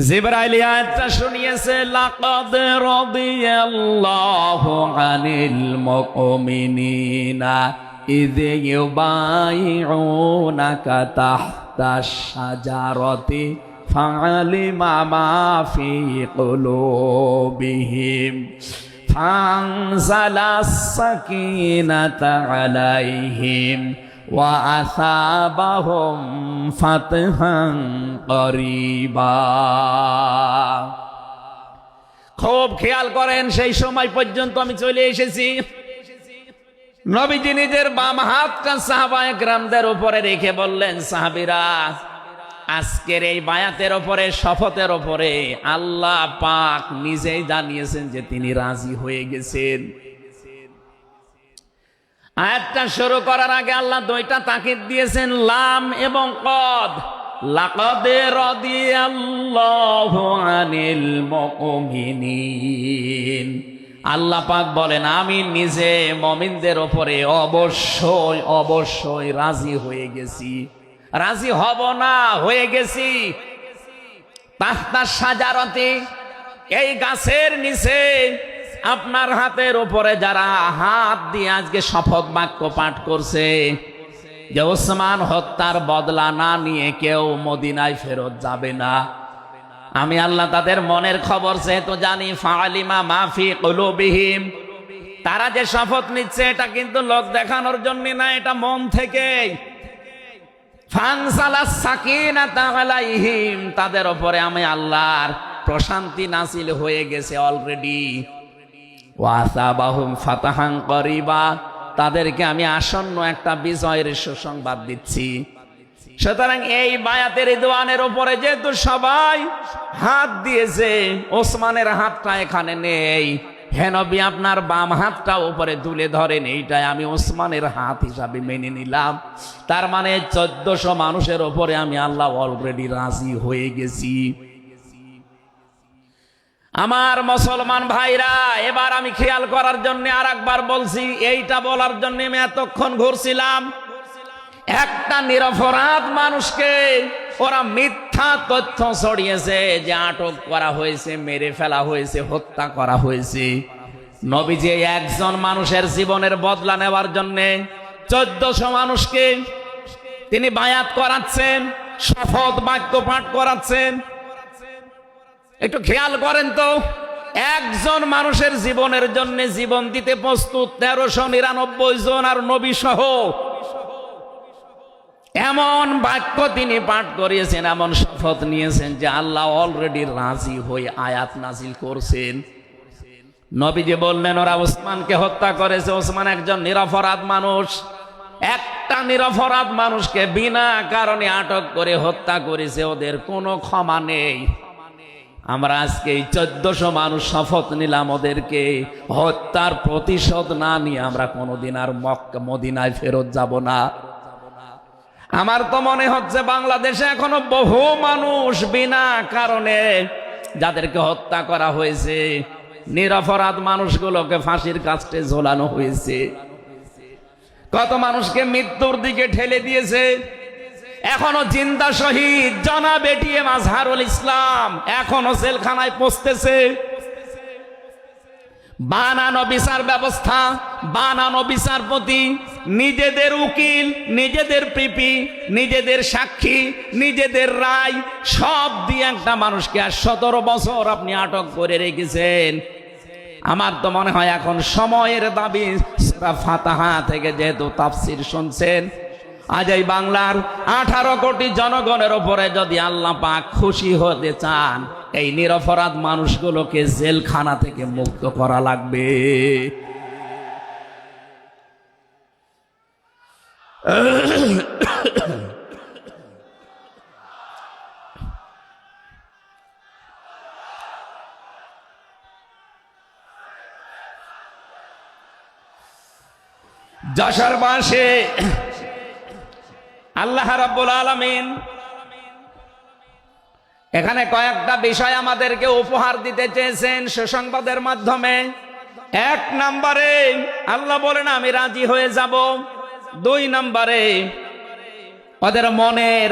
জিবরাইল আয়াতটা শুনিয়েছে, লাকাদ রাদিয়াল্লাহু আনিল মুমিনিনা ইয ইউবাইউনাকা তাহতাশ শাজারাতি ফাআলিমা মা ফি কুলুবিহিম ফানজালাস সাকিনাতা আলাইহিম ওয়া আসাবাহুম ফাতহান করিবা। খুব খেয়াল করেন, সেই সময় পর্যন্ত আমি চলে এসেছি। নবীজি নিজের বাম হাতটা সাহাবায়ে কেরামদের উপরে রেখে বললেন, সাহাবীরা, আজকের এই বায়াতের উপরে, শপথের উপরে আল্লাহ পাক নিজেই জানিয়েছেন যে তিনি রাজি হয়ে গেছেন। আয়াতটা শুরু করার আগে আল্লাহ 2টা তাকিদ দিয়েছেন, লাম এবং কদ। লাকাদ রাদিয়াল্লাহু আনিল মুমিনিন, আল্লাহ পাক বলেন, আমি নিজে মুমিনদের উপরে অবশ্যই অবশ্যই রাজি হয়ে গেছি। রাজি হব না, হয়ে গেছি। তাহতা শাজারাতি, এই গাছের নিচে আপনার হাতের উপরে যারা হাত দিয়ে আজকে শপথ বাক্য পাঠ করছে যে ওসমান হত্যার বদলা না নিয়ে কেউ মদিনায় ফেরত যাবে না, আমি আল্লাহ তাদের মনের খবর যেহেতু জানি, ফাআলিমা মা ফি কুলুবিহিম, তারা যে শপথ নিচ্ছে এটা কিন্তু লোক দেখানোর জন্য না, এটা মন থেকে। ফানসালাস সাকিনাতা আলাইহিম, তাদের উপরে আমি আল্লাহর প্রশান্তি নাযিল হয়ে গেছে অলরেডি। ওয়াসাবাহুম ফাতাহান করিবা, তাদেরকে আমি আসন্ন একটা বিজয়ের সুসংবাদ দিচ্ছি। সুতরাং এই বায়াতের রিদওয়ানের উপরে যেহেতু সবাই হাত দিয়েছে, ওসমানের হাতটা এখানে নেই, হে নবী আপনার বাম হাতটা উপরে তুলে ধরেন, এইটাই আমি ওসমানের হাত হিসাবে মেনে নিলাম। তার মানে 1400 মানুষের উপরে আমি আল্লাহ অলরেডি রাজি হয়ে গেছি। আমার মুসলমান ভাইরা, এবার আমি খেয়াল করার জন্য আর একবার বলছি, এইটা বলার জন্য আমি এতক্ষণ ঘুরছিলাম। একটা নিরপরাধ মানুষকে ওরা মিথ্যা তথ্য ছড়িয়েছে যে আটক করা হয়েছে, মেরে ফেলা হয়েছে, হত্যা করা হয়েছে। নবীজি একজন মানুষের জীবনের বদলা নেওয়ার জন্য 1400 মানুষকে তিনি বায়াত করাচ্ছেন, শপথ বাক্য পাঠ করাচ্ছেন। একটু খেয়াল করেন তো, একজন মানুষের জীবনের জন্য জীবন দিতে প্রস্তুত 1399 জন, আর নবী সহ। এমন বাক্য তিনি পাঠ করিয়েছেন, এমন শপথ নিয়েছেন যে আল্লাহ অলরেডি রাজি হয়ে আয়াত নাজিল করছেন। নবীজি বললেন ওরা ওসমানকে হত্যা করেছে, ওসমান একজন নিরপরাধ মানুষ। একটা নিরপরাধ মানুষকে বিনা কারণে আটক করে হত্যা করেছে, ওদের কোনো ক্ষমা নেই। আমরা আজকে এই 1400 মানুষ শপথ নিলাম, ওদেরকে হত্যার প্রতিশোধ না নিয়ে আমরা কোনোদিন আর মক্কা মদিনায় ফেরত যাব না। আমার তো মনে হচ্ছে বাংলাদেশে এখনো বহু মানুষ বিনা কারণে যাদেরকে হত্যা করা হয়েছে, নিরপরাধ মানুষগুলোকে ফাঁসির কাস্টে ঝোলানো হয়েছে, কত মানুষকে মৃত্যুর দিকে ঠেলে দিয়েছে। এখনো জিন্দা শহীদ জনাব এটিএম আজহারুল ইসলাম এখনো জেলখানায় পচতেছে। বানানো বিচার ব্যবস্থা, বানানো বিচারপতি, নিজেদের উকিল, নিজেদের পিপি, নিজেদের সাক্ষী, নিজেদের রায় সব দিয়ে একটা মানুষকে আর 17 বছর আপনি আটক করে রেখেছেন। আমার তো মনে হয় এখন সময়ের দাবি, সূরা ফাতিহা থেকে যেহেতু তাফসীর শুনছেন, আজ এই বাংলার 18 কোটি জনগণের উপরে যদি আল্লাহ পাক খুশি হতে চান, এই নিরপরাধ মানুষগুলোকে জেলখানা থেকে মুক্ত করা লাগবে। যশোরবাসী আল্লাহ রাব্বুল আলামিন এখানে কয়েকটা বিষয় আমাদেরকে উপহার দিতে চেয়েছেন সুসংবাদের মাধ্যমে। 1 নম্বরে আল্লাহ বলেন আমি রাজি হয়ে যাব। 2 নম্বরে ওদের মনের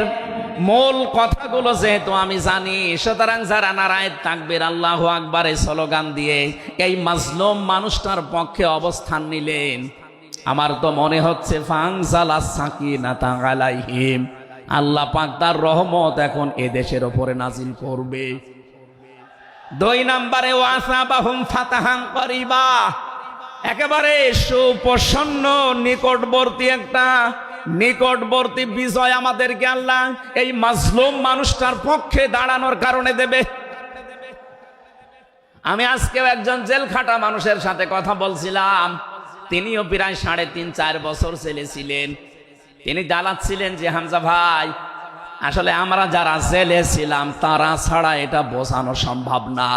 মূল কথাগুলো যেহেতু আমি জানি, সুতরাং যারা নারায়ে তাকবীর আল্লাহু আকবারে স্লোগান দিয়ে এই মাজলুম মানুষটার পক্ষে অবস্থান নিলেন, আমার তো মনে হচ্ছে ফানজালাস সাকিনাতা আলাইহিম, আল্লাহ পাক তার রহমত এখন এদেশের উপরে নাজিল করবে। 2 নম্বরে ওয়াসাবাহুম ফাতাহান করিবা, একেবারে সুপ্রসন্ন নিকটবর্তী বিজয় আমাদেরকে আল্লাহ এই মাজলুম মানুষটার পক্ষে দাঁড়ানোর কারণে দেবে। আমি আজকেও একজন জেল খাটা মানুষের সাথে কথা বলছিলাম, তিনিও প্রায় 3.5-4 বছর জেলে ছিলেন। তিনি জ্বালাচ্ছিলেন যে হামজা ভাই, আসলে আমরা যারা জেলে ছিলাম তারা ছাড়া এটা বোঝানো সম্ভব না।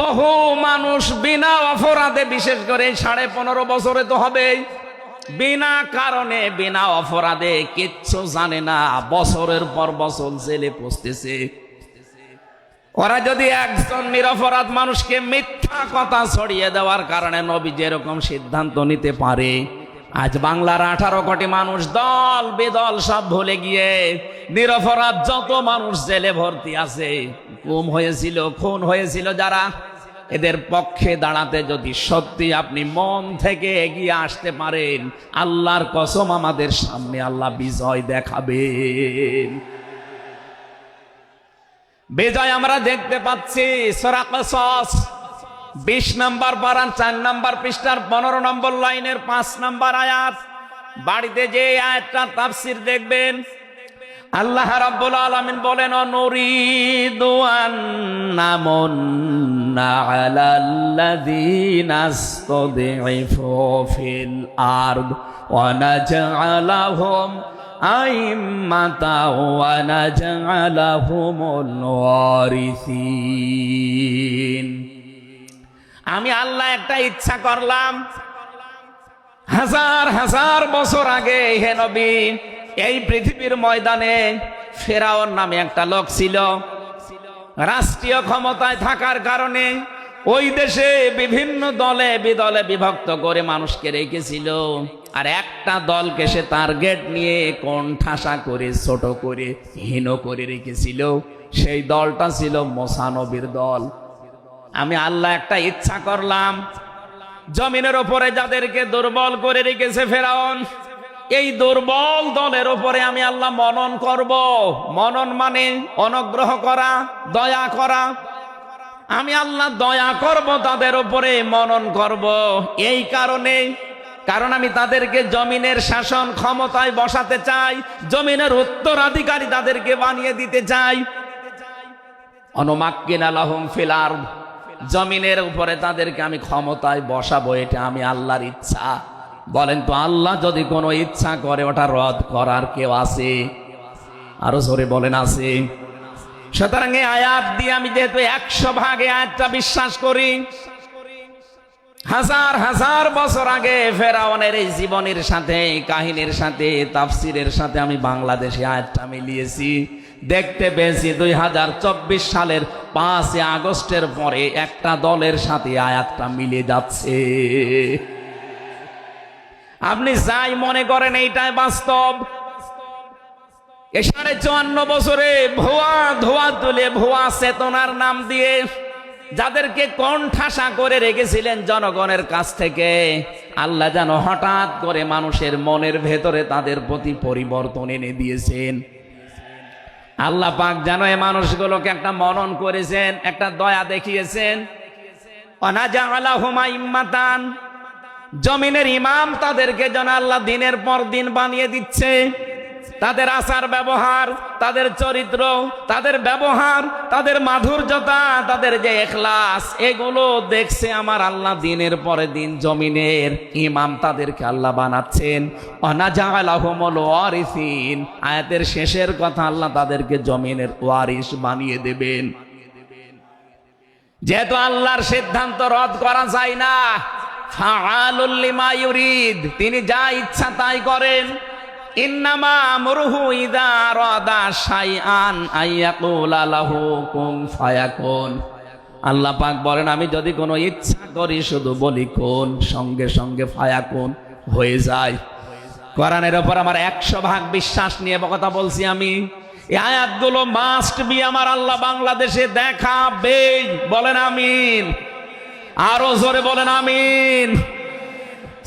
বহু মানুষ বিনা অপরাধে, বিশেষ করে 15.5 বছরে তো হবে, বিনা কারণে বিনা অপরাধে কিচ্ছু জানে না, বছরের পর বছর জেলে পচতেছে। ওরা যদি একজন নিরপরাধ মানুষকে মিথ্যা কথা ছড়িয়ে দেওয়ার কারণে নবী যেরকম সিদ্ধান্ত নিতে পারে, আজ বাংলার 18 কোটি মানুষ দল বেদল সব ভুলে গিয়ে নিরপরাধ যত মানুষ জেলে ভর্তি আছে, গুম হয়েছিল, খুন হয়েছিল যারা, এদের পক্ষে দাঁড়াতে যদি সত্যি আপনি মন থেকে এগিয়ে আসতে পারেন, আল্লাহর কসম আমাদের সামনে আল্লাহ বিজয় দেখাবেন। বিজয় আমরা দেখতে পাচ্ছি সূরা কসস 20 নম্বর পারা 4 নম্বর পৃষ্ঠার 15 নম্বর লাইনের 5 নম্বর আয়াত। বাড়িতে যে আয়াতটা তাফসীর দেখবেন, আল্লাহ রাব্বুল আলামিন বলেন, নুরিদু আন নামুন্না আলাল্লাযীনা ইসতুদঈফু ফিল আরদ ওয়া নাজআলাহুম আইম্মাতাও ওয়া নাজআলাহুমুল ওয়ারিসিন। আমি আল্লাহ একটা ইচ্ছা করলাম, হাজার হাজার বছর আগে হে নবী, এই পৃথিবীর ময়দানে ফেরাউন নামে একটা লোক ছিল। রাষ্ট্রীয় ক্ষমতায় থাকার কারণে ওই দেশে বিভিন্ন দলে বিদলে বিভক্ত করে মানুষকে রেখেছিল, আর একটা দলকে সে টার্গেট নিয়ে কোণঠাসা করে, ছোট করে, হীন করে রেখেছিল। সেই দলটা ছিল মুসা নবীর দল। আমি আল্লাহ একটা ইচ্ছা করলাম, জমিনের উপরে যাদেরকে দুর্বল করে রেখেছে ফেরাউন, এই দুর্বল দলের উপরে আমি আল্লাহ মনন করব। মনন মানে অনুগ্রহ করা, দয়া করা। আমি আল্লাহ দয়া করব তাদের উপরে, মনন করব। এই কারণ আমি তাদেরকে জমিনের শাসন ক্ষমতায় বসাতে চাই, জমিনের উত্তরাধিকারী তাদেরকে বানিয়ে দিতে চাই। অনুমাক্কিনা লাহুম ফিল আরদ, জমিনের উপরে তাদেরকে আমি ক্ষমতায় বসাবো, এটা আমি আল্লাহর ইচ্ছা। বলেন তো, আল্লাহ যদি কোনো ইচ্ছা করে ওটা রদ করার কেউ আছে? আরো জোরে বলেন, আছে। সুতরাং এই আয়াত দিয়ে আমি যেহেতু 100% আয়াতটা বিশ্বাস করি, হাজার হাজার বছর আগে ফেরাউনের এই জীবনের সাথে, কাহিনীর সাথে, তাফসিরের সাথে আমি বাংলাদেশে আয়াতটা মিলিয়েছি। দেখতে পেয়েছি 2024 সালের 5 আগস্টের পরে একটা দলের সাথে আয়াতটা মিলে যাচ্ছে। আপনি যাই মনে করেন এইটাই বাস্তব। এই 54 বছরে ভুয়া ধোয়া তুলে, ভুয়া চেতনার নাম দিয়ে যাদেরকে কোণঠাসা করে রেখেছিলেন জনগণের কাছ থেকে, আল্লাহ যেন হঠাৎ করে মানুষের মনের ভেতরে তাদের প্রতি পরিবর্তন এনে দিয়েছেন। আল্লাহ পাক যেন এই মানুষগুলোকে একটা মনন করেছেন, একটা দয়া দেখিয়েছেন। ওয়ানাজআলাহুম আইম্মাতান, জমিনের ইমাম তাদেরকে যেন আল্লাহ দিনের পর দিন বানিয়ে দিচ্ছে। তাদের আচার ব্যবহার, তাদের চরিত্র, তাদের ব্যবহার, তাদের মাধুর্যতা, তাদের যে ইখলাস, এগুলো দেখছে আমার আল্লাহ দিনের পরে দিন। জমিনের ইমাম তাদেরকে আল্লাহ বানাচ্ছেন। ওয়ানাজআলাহুমুল ওয়ারিসিন, আয়াতের শেষের কথা, আল্লাহ তাদেরকে জমিনের ওয়ারিস বানিয়ে দেবেন। যেহেতু আল্লাহর সিদ্ধান্ত রদ করা যায় না, ফাআলুল লিমা ইউরিদ, তিনি যা ইচ্ছা তাই করেন। ইন্নামা আমরুহু ইযা আরাদা শাইআন আইয়াকুলা লাহু কুন ফায়াকুন। আল্লাহ পাক বলেন, আমি যদি কোনো ইচ্ছা করি শুধু বলি কোন, সঙ্গে সঙ্গে ফায়াকুন হয়ে যায়। কোরআনের উপর আমার 100% বিশ্বাস নিয়ে কথা বলছি আমি। এই আয়াতগুলো মাস্ট বি আমার আল্লাহ বাংলাদেশে দেখাবে। বলেন আমিন, আরো জোরে বলেন আমিন।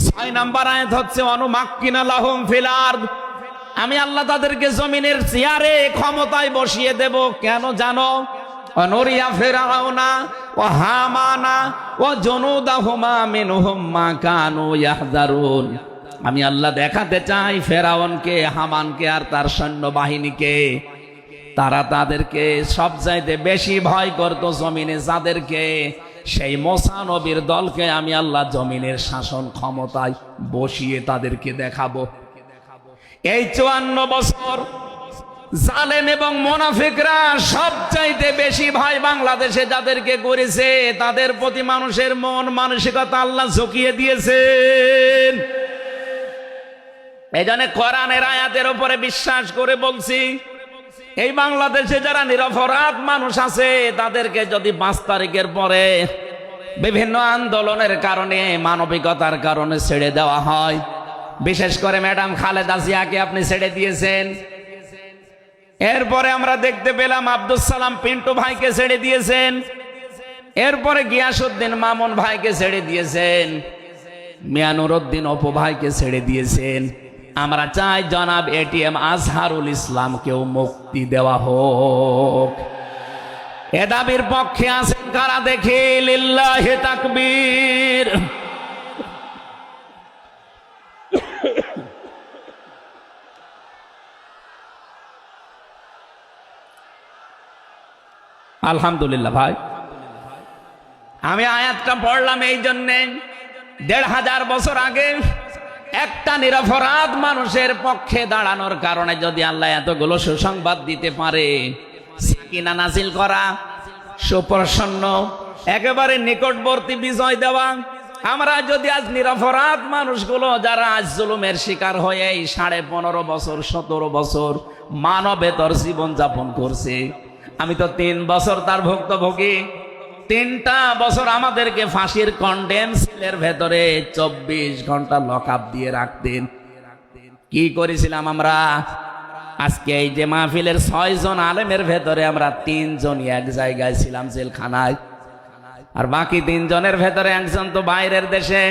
6 নম্বর আয়াত হচ্ছে অনুমাক্কিনা লাহুম ফিল আরদ, আমি আল্লাহ তাদেরকে জমিনের চেয়ারে ক্ষমতায় বসিয়ে দেব। কেন জানো? অনুরিয়া ফিরআউনা ওয়া হামানা ওয়া জুনুদাহুমা মিনহুম মা কানু ইয়াহযারুন, আমি আল্লাহ দেখাতে চাই ফেরাউনকে, হামানকে আর তার সৈন্যবাহিনীকে, তারা তাদেরকে সবচাইতে বেশি ভয় করত জমিনে যাদেরকে, সেই মুসা নবীর দলকে আমি আল্লাহ জমিনের শাসন ক্ষমতায় বসিয়ে তাদেরকে দেখাবো। এই 54 বছর জালেম এবং মুনাফিকরা সবচাইতে বেশি ভয় বাংলাদেশে যাদেরকে করেছে, তাদের প্রতি মানুষের মন মানসিকতা আল্লাহ ঝুঁকিয়ে দিয়েছেন। এই জন্য কোরআনের আয়াতের উপরে বিশ্বাস করে বলছি, এই বাংলাদেশে যারা নিরপরাধ মানুষ আছে তাদেরকে যদি 5 তারিখের পরে বিভিন্ন আন্দোলনের কারণে, মানবিকতার কারণে ছেড়ে দেওয়া হয়, বিশেষ করে ম্যাডাম খালেদা জিয়াকে আপনি ছেড়ে দিয়েছেন। এরপরে আমরা দেখতে পেলাম আব্দুল সালাম পিন্টু ভাইকে ছেড়ে দিয়েছেন। এরপরে গিয়াসউদ্দিন মামুন ভাইকে ছেড়ে দিয়েছেন, মিয়ানুরউদ্দিন অপু ভাইকে ছেড়ে দিয়েছেন। আমরা চাই জনাব এটিএম আজহারুল ইসলামকেও মুক্তি দেওয়া হোক। এ দাবির পক্ষে আছেন কারা দেখি? লিল্লাহি তাকবীর। আলহামদুলিল্লাহ ভাই, আমি আয়াতটা পড়লাম এই জন্যে ১৫০০ বছর আগে একটা নিরপরাধ মানুষের পক্ষে দাঁড়ানোর কারণে যদি আল্লাহ এতগুলো সুসংবাদ দিতে পারে, সাকিনা নাজিল করা, সুপ্রসন্ন, একেবারে নিকটবর্তী বিজয় দেওয়া, আমরা যদি আজ নিরপরাধ মানুষগুলো যারা আজ জুলুমের শিকার হয়ে এই 15.5 বছর 17 বছর মানবেতর জীবন যাপন করছে, আমি তো 3 বছর তার ভুক্তভোগী। 3টা বছর আমাদেরকে ফাঁসির কন্ডেম সেলের ভেতরে 24 ঘন্টা লকআপ দিয়ে রাখতেন। কি করেছিলাম আমরা? আজকে এই যে মাহফিলের 6 জন আলেমের ভেতরে আমরা 3 জনই এক জায়গায় ছিলাম জেলখানায়, আর বাকি 3 জনের ভেতরে একজন তো বাইরের দেশে,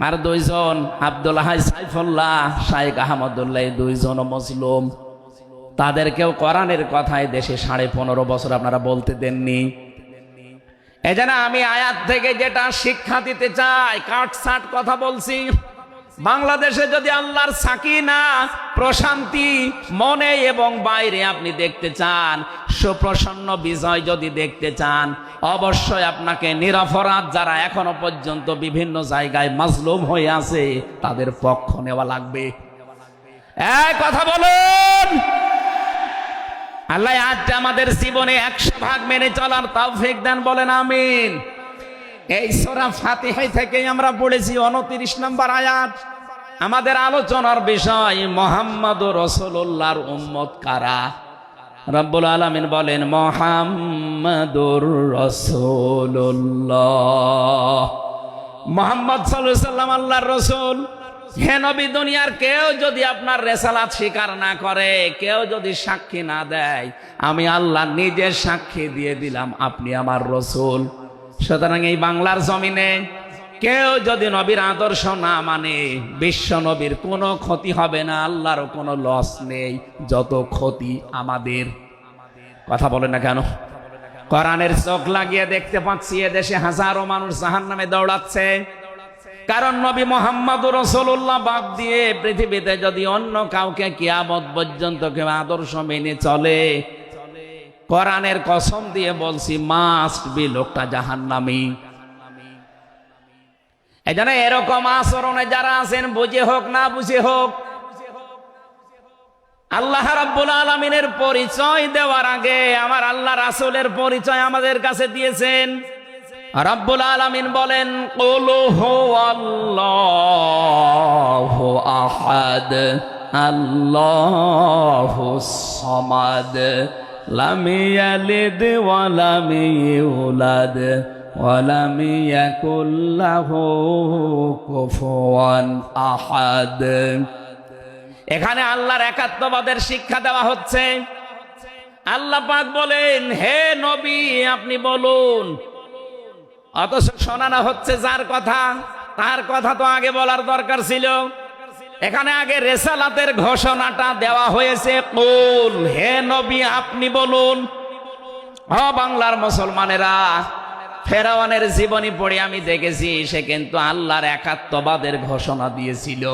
আর 2 জন আব্দুল হাই সাইফুল্লাহ, শাইখ আহমদুল্লাহ, 2 জন মুসলিম। তাদেরকেও কোরআনের কথায় দেশে 15.5 বছর আপনারা বলতে দেননি। এজন্য আমি আয়াত থেকে যেটা শিক্ষা দিতে চাই, কাটছাট কথা বলছি। বাংলাদেশে যদি আল্লাহর সাকিনা, প্রশান্তি মনে এবং বাইরে আপনি দেখতে চান, সুপ্রসন্ন বিজয় যদি দেখতে চান, অবশ্যই আপনাকে নিরপরাধ যারা এখনো পর্যন্ত বিভিন্ন জায়গায় মাজলুম হয়ে আছে তাদের পক্ষ নেওয়া লাগবে। এই কথা বলুন। আল্লাহ আজকে আমাদের জীবনে 100% মেনে চলার তৌফিক দেন, বলেন আমিন। এই সূরা ফাতিহা থেকেই আমরা পড়েছি 29 নম্বর আয়াত। আমাদের আলোচনার বিষয় মুহাম্মদুর রাসূলুল্লাহর উম্মত কারা। রব্বুল আলামিন বলেন মুহাম্মদুর রাসূলুল্লাহ, মুহাম্মদ সাল্লাল্লাহু আলাইহি সাল্লাম আল্লাহর রাসূল। হে নবী, দুনিয়ার কেউ যদি আপনার রেসালাত স্বীকার না করে, কেউ যদি সাক্ষী না দেয়, আমি আল্লাহ নিজে সাক্ষী দিয়ে দিলাম আপনি আমার রাসূল। সুতরাং এই বাংলার জমিনে কেউ যদি নবীর আদর্শ না মানে, বিশ্ব নবীর কোনো ক্ষতি হবে না, আল্লাহরও কোনো লস নেই, যত ক্ষতি আমাদের। কথা বলে না কেন? কোরআনের চোখ লাগিয়ে দেখতে পাচ্ছি এদেশে হাজারো মানুষ জাহান্নামে দৌড়াচ্ছে, কারণ নবী মুহাম্মদুর রাসূলুল্লাহ বাদ দিয়ে পৃথিবীতে যদি অন্য কাউকে কিয়ামত পর্যন্ত কেউ আদর্শ মেনে চলে, কোরআনের কসম দিয়ে বলছি মাস্ট বি লোকটা জাহান্নামী। এজন্য এরকম আচরণে যারা আছেন, বুঝে হোক না বুঝে হোক, আল্লাহ রাব্বুল আলামিনের পরিচয় দেওয়ার আগে আমার আল্লাহ রাসূলের পরিচয় আমাদের কাছে দিয়েছেন। রাব্বুল আলামিন বলেন কুল হুয়াল্লাহু আহাদ আল্লাহুস সামাদ লাম ইয়ালিদ ওয়া লাম ইউলাদ ওয়া লাম ইয়াকুল লাহু কুফুয়ান আহাদ। এখানে আল্লাহর একাত্মবাদের শিক্ষা দেওয়া হচ্ছে। আল্লাহ পাক বলেন হে নবী আপনি বলুন, অথচ শোনানো হচ্ছে যার কথা, তার কথা তো আগে বলার দরকার ছিল। এখানে আগে রেসালাতের ঘোষণাটা দেওয়া হয়েছে, কুল হে নবী আপনি বলুন। বাংলার মুসলমানেরা, ফেরাউনের জীবনী পড়ে আমি দেখেছি সে কিন্তু আল্লাহর একাত্মবাদের ঘোষণা দিয়েছিল,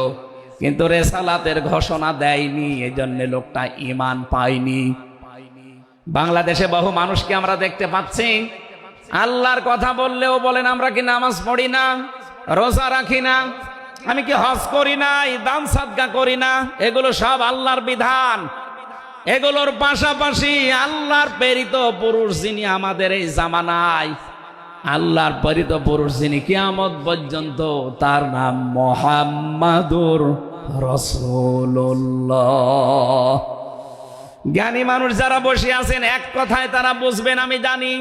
কিন্তু রেসালাতের ঘোষণা দেয়নি, এজন্য লোকটা ঈমান পায়নি। বাংলাদেশে বহু মানুষকে আমরা দেখতে পাচ্ছি আল্লাহর কথা বললেও বলেন আমরা কি নামাজ পড়ি না, রোজা রাখি না, আমি কি হজ করি না, দান সাদকা করি না, এগুলো সব আল্লাহর বিধান। এগুলোর পাশাপাশি আল্লাহর প্রেরিত পুরুষ যিনি আমাদের এই জামানায়, আল্লাহর প্রেরিত পুরুষ যিনি কিয়ামত পর্যন্ত, তার নাম মুহাম্মাদুর রাসূলুল্লাহ। জ্ঞানী মানুষ যারা বসে আছেন এক কথায় তারা বুঝবেন আমি জানি।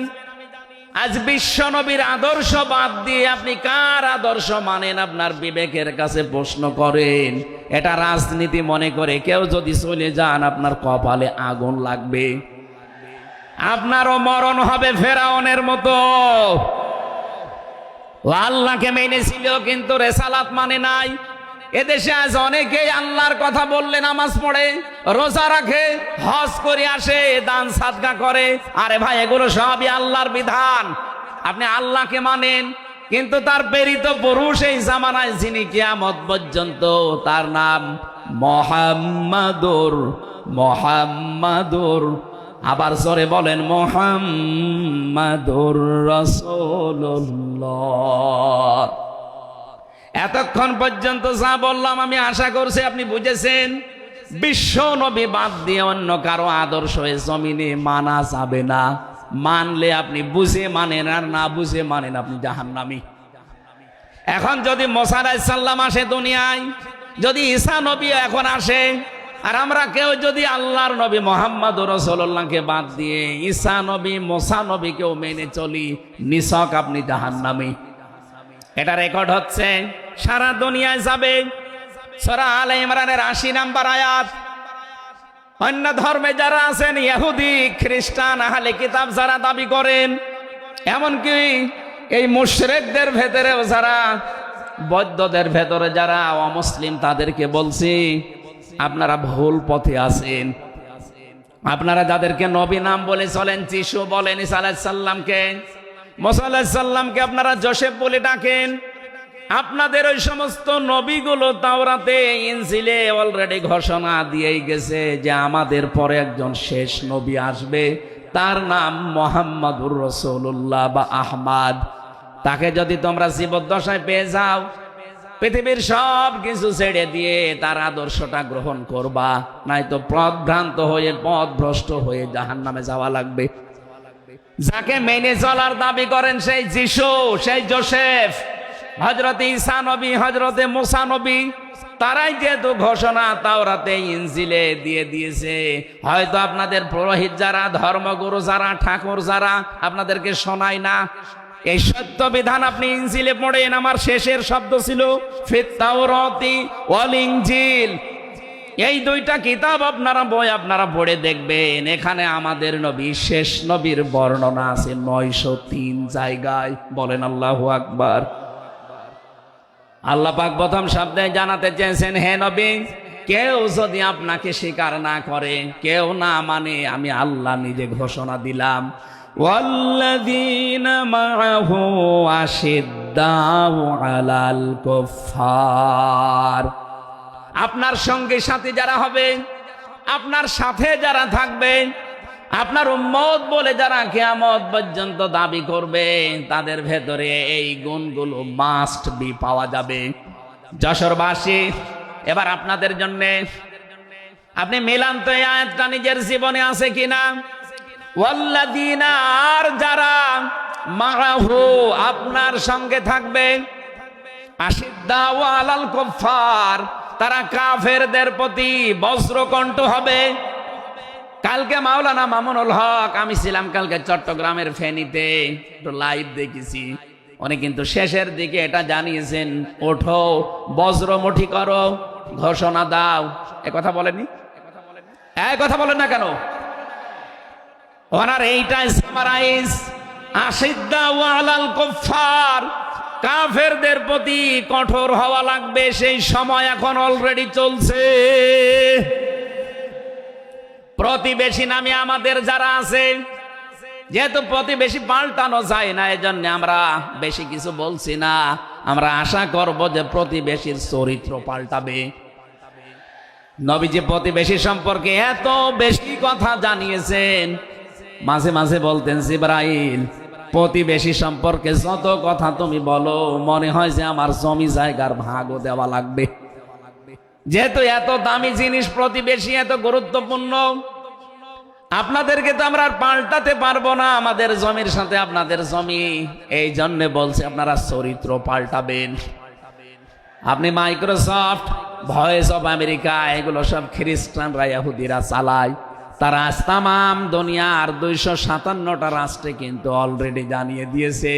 আজ বিশ্ব নবীর আদর্শ বাদ দিয়ে আপনি কার আদর্শ মানেন আপনার বিবেকের কাছে প্রশ্ন করেন। এটা রাজনীতি মনে করে কেউ যদি চলে যান আপনার কপালে আগুন লাগবে, আপনারও মরণ হবে ফেরাউনের মতো। আল্লাহকে মেনেছিল কিন্তু রেসালাত মানে নাই। এদেশে আজ অনেকেই আল্লাহর কথা বললে নামাজ পড়ে, রোজা রাখে, হজ করে আসে, দান সাদকা করে। আরে ভাই এগুলো সবই আল্লাহর বিধান। আপনি আল্লাহকে মানেন, কিন্তু তার প্রেরিত পুরুষ এই জামানায় যিনি কিয়ামত পর্যন্ত, তার নাম মুহাম্মাদুর আবার জোরে বলেন মুহাম্মাদুর রাসূলুল্লাহ। এতক্ষণ পর্যন্ত যা বললাম আমি আশা করছি আপনি বুঝেছেন। বিশ্ব নবী বাদ দিয়ে অন্য কারো আদর্শ এই জমিনে মানা যাবে না। মানলে আপনি বুঝে মানেন, আর না বুঝে মানেন আপনি জাহান্নামী। এখন যদি মুসা আলাইহিস সালাম আসে দুনিয়ায়, যদি ঈসা নবী এখন আসে, আর আমরা কেউ যদি আল্লাহর নবী মুহাম্মদুর রাসূলুল্লাহকে বাদ দিয়ে ঈসা নবী মুসা নবীকেও মেনে চলি, নিছক আপনি জাহান্নামী। এটা রেকর্ড হচ্ছে, সারা দুনিয়ায় যাবে। সূরা আলে ইমরানের ৮০ নম্বর আয়াত। অন্য ধর্মে যারা আছেন, ইহুদি খ্রিস্টান আহলে কিতাব যারা দাবি করেন, এমনকি এই মুশরিকদের ভেতরেও যারা, বৌদ্ধদের ভেতরে যারা অমুসলিম, তাদেরকে বলছি আপনারা ভুল পথে আছেন। আপনারা যাদেরকে নবী নাম বলে চলেন, যিশু বলেন ঈসা আলাইহিস সালামকে, মুসা আলাইহিস সালামকে আপনারা যোসেফ বলে ডাকেন, আপনাদের ওই সমস্ত নবীগুলো তাওরাতে ইনজিলে অলরেডি ঘোষণা দিয়েই গেছে যে আমাদের পরে একজন শেষ নবী আসবে, তার নাম মুহাম্মাদুর রাসূলুল্লাহ বা আহমদ। তাকে যদি তোমরা জীবদ্দশায় পেয়ে যাও, পৃথিবীর সব কিছু ছেড়ে দিয়ে তার আদর্শটা গ্রহণ করবা, নয়তো পথভ্রান্ত হয়ে পথভ্রষ্ট হয়ে জাহান্নামে যাওয়া লাগবে। যাকে মেনে চলার দাবি করেন সেই যিশু, সেই যোসেফ, হযরত ঈসা নবী, হযরত মুসা নবী, তারাই যেহেতু ঘোষণা তাওরাতে ইনজিলে দিয়ে দিয়েছে, হয়তো আপনাদের পুরোহিত যারা, ধর্মগুরু যারা, ঠাকুর যারা আপনাদেরকে শোনায় না। এই সত্য বিধান আপনি ইনজিলে পড়েন। আমার শেষের শব্দ ছিল ফিত তাওরাতি ওয়াল ইনজিল। এই দুইটা কিতাব আপনারা বই আপনারা পড়ে দেখবেন, এখানে আমাদের নবী, শেষ নবীর বর্ণনা আছে ৯০৩ জায়গায়। বলেন আল্লাহু আকবার। আল্লাহ পাক প্রথম শব্দে জানাতে চেয়েছেন, হে নবী, কেউ যদি আপনাকে স্বীকার না করে, কেউ না মানে, আমি আল্লাহ নিজে ঘোষণা দিলাম, ওয়াল্লাযীনা মাআহু আশিদ্দাউ আলাল কুফফার। আপনার সঙ্গে সাথী যারা হবে, আপনার সাথে যারা থাকবে, আপনার উম্মত বলে যারা কিয়ামত পর্যন্ত দাবি করবে, তাদের ভেতরে এই গুণগুলো মাস্ট বি পাওয়া যাবে। যশোরবাসী, এবার আপনাদের জন্য আপনি মিলান তো এই আয়াতটা নিজের জীবনে আছে কিনা। ওয়াল্লাযীনা, আর যারা, মাআহু, আপনার সঙ্গে থাকবে, আশিদ্দাউ আলাল কুফফার, তারা কাফেরদের প্রতি বজ্রকণ্ঠ হবে। কালকে মাওলানা মামুনুল হক, আমি ছিলাম কালকে চট্টগ্রামের ফেনীতে, একটু লাইভ দেখেছি। উনি কিন্তু শেষের দিকে এটা জানিয়েছেন, ওঠো বজ্রমুঠি করো, ঘোষণা দাও। এ কথা বলেনি? এই কথা বলেন না কেন? ওনার এইটাই সামারাইজ, আশিদ্দাউ আলাল কুফফার, কাফেরদের প্রতি কঠোর হওয়া লাগবে। সেই সময় এখন অলরেডি চলছে। প্রতিবেশী নামে আমাদের যারা আছে, যেহেতু প্রতিবেশী পাল্টানো যায় না, এজন্য আমরা বেশি কিছু বলছি না। আমরা আশা করব যে প্রতিবেশীর চরিত্র পাল্টাবে। নবীজি প্রতিবেশী সম্পর্কে এত বেশি কথা জানিয়েছেন, মাঝে মাঝে বলতেন, জিবরাইল, প্রতিবেশী সম্পর্কে যত কথা তুমি বলো, মনে হয় যে আমার জমি জায়গার ভাগও দেওয়া লাগবে। যেহেতু এত দামি জিনিস প্রতিবেশী, এত গুরুত্বপূর্ণ, আপনাদেরকে তো আমরা আর পাল্টাতে পারবো না, আমাদের জমির সাথে আপনাদের জমি। এই জন্য বলছে আপনারা চরিত্র পাল্টাবেন। আপনি মাইক্রোসফট, ভয়েস অফ আমেরিকা, এগুলো সব খ্রিস্টানরা, ইহুদিরা চালায়। তারা আজ তামাম দুনিয়ার ২৫৭টা রাষ্ট্রে কিন্তু অলরেডি জানিয়ে দিয়েছে,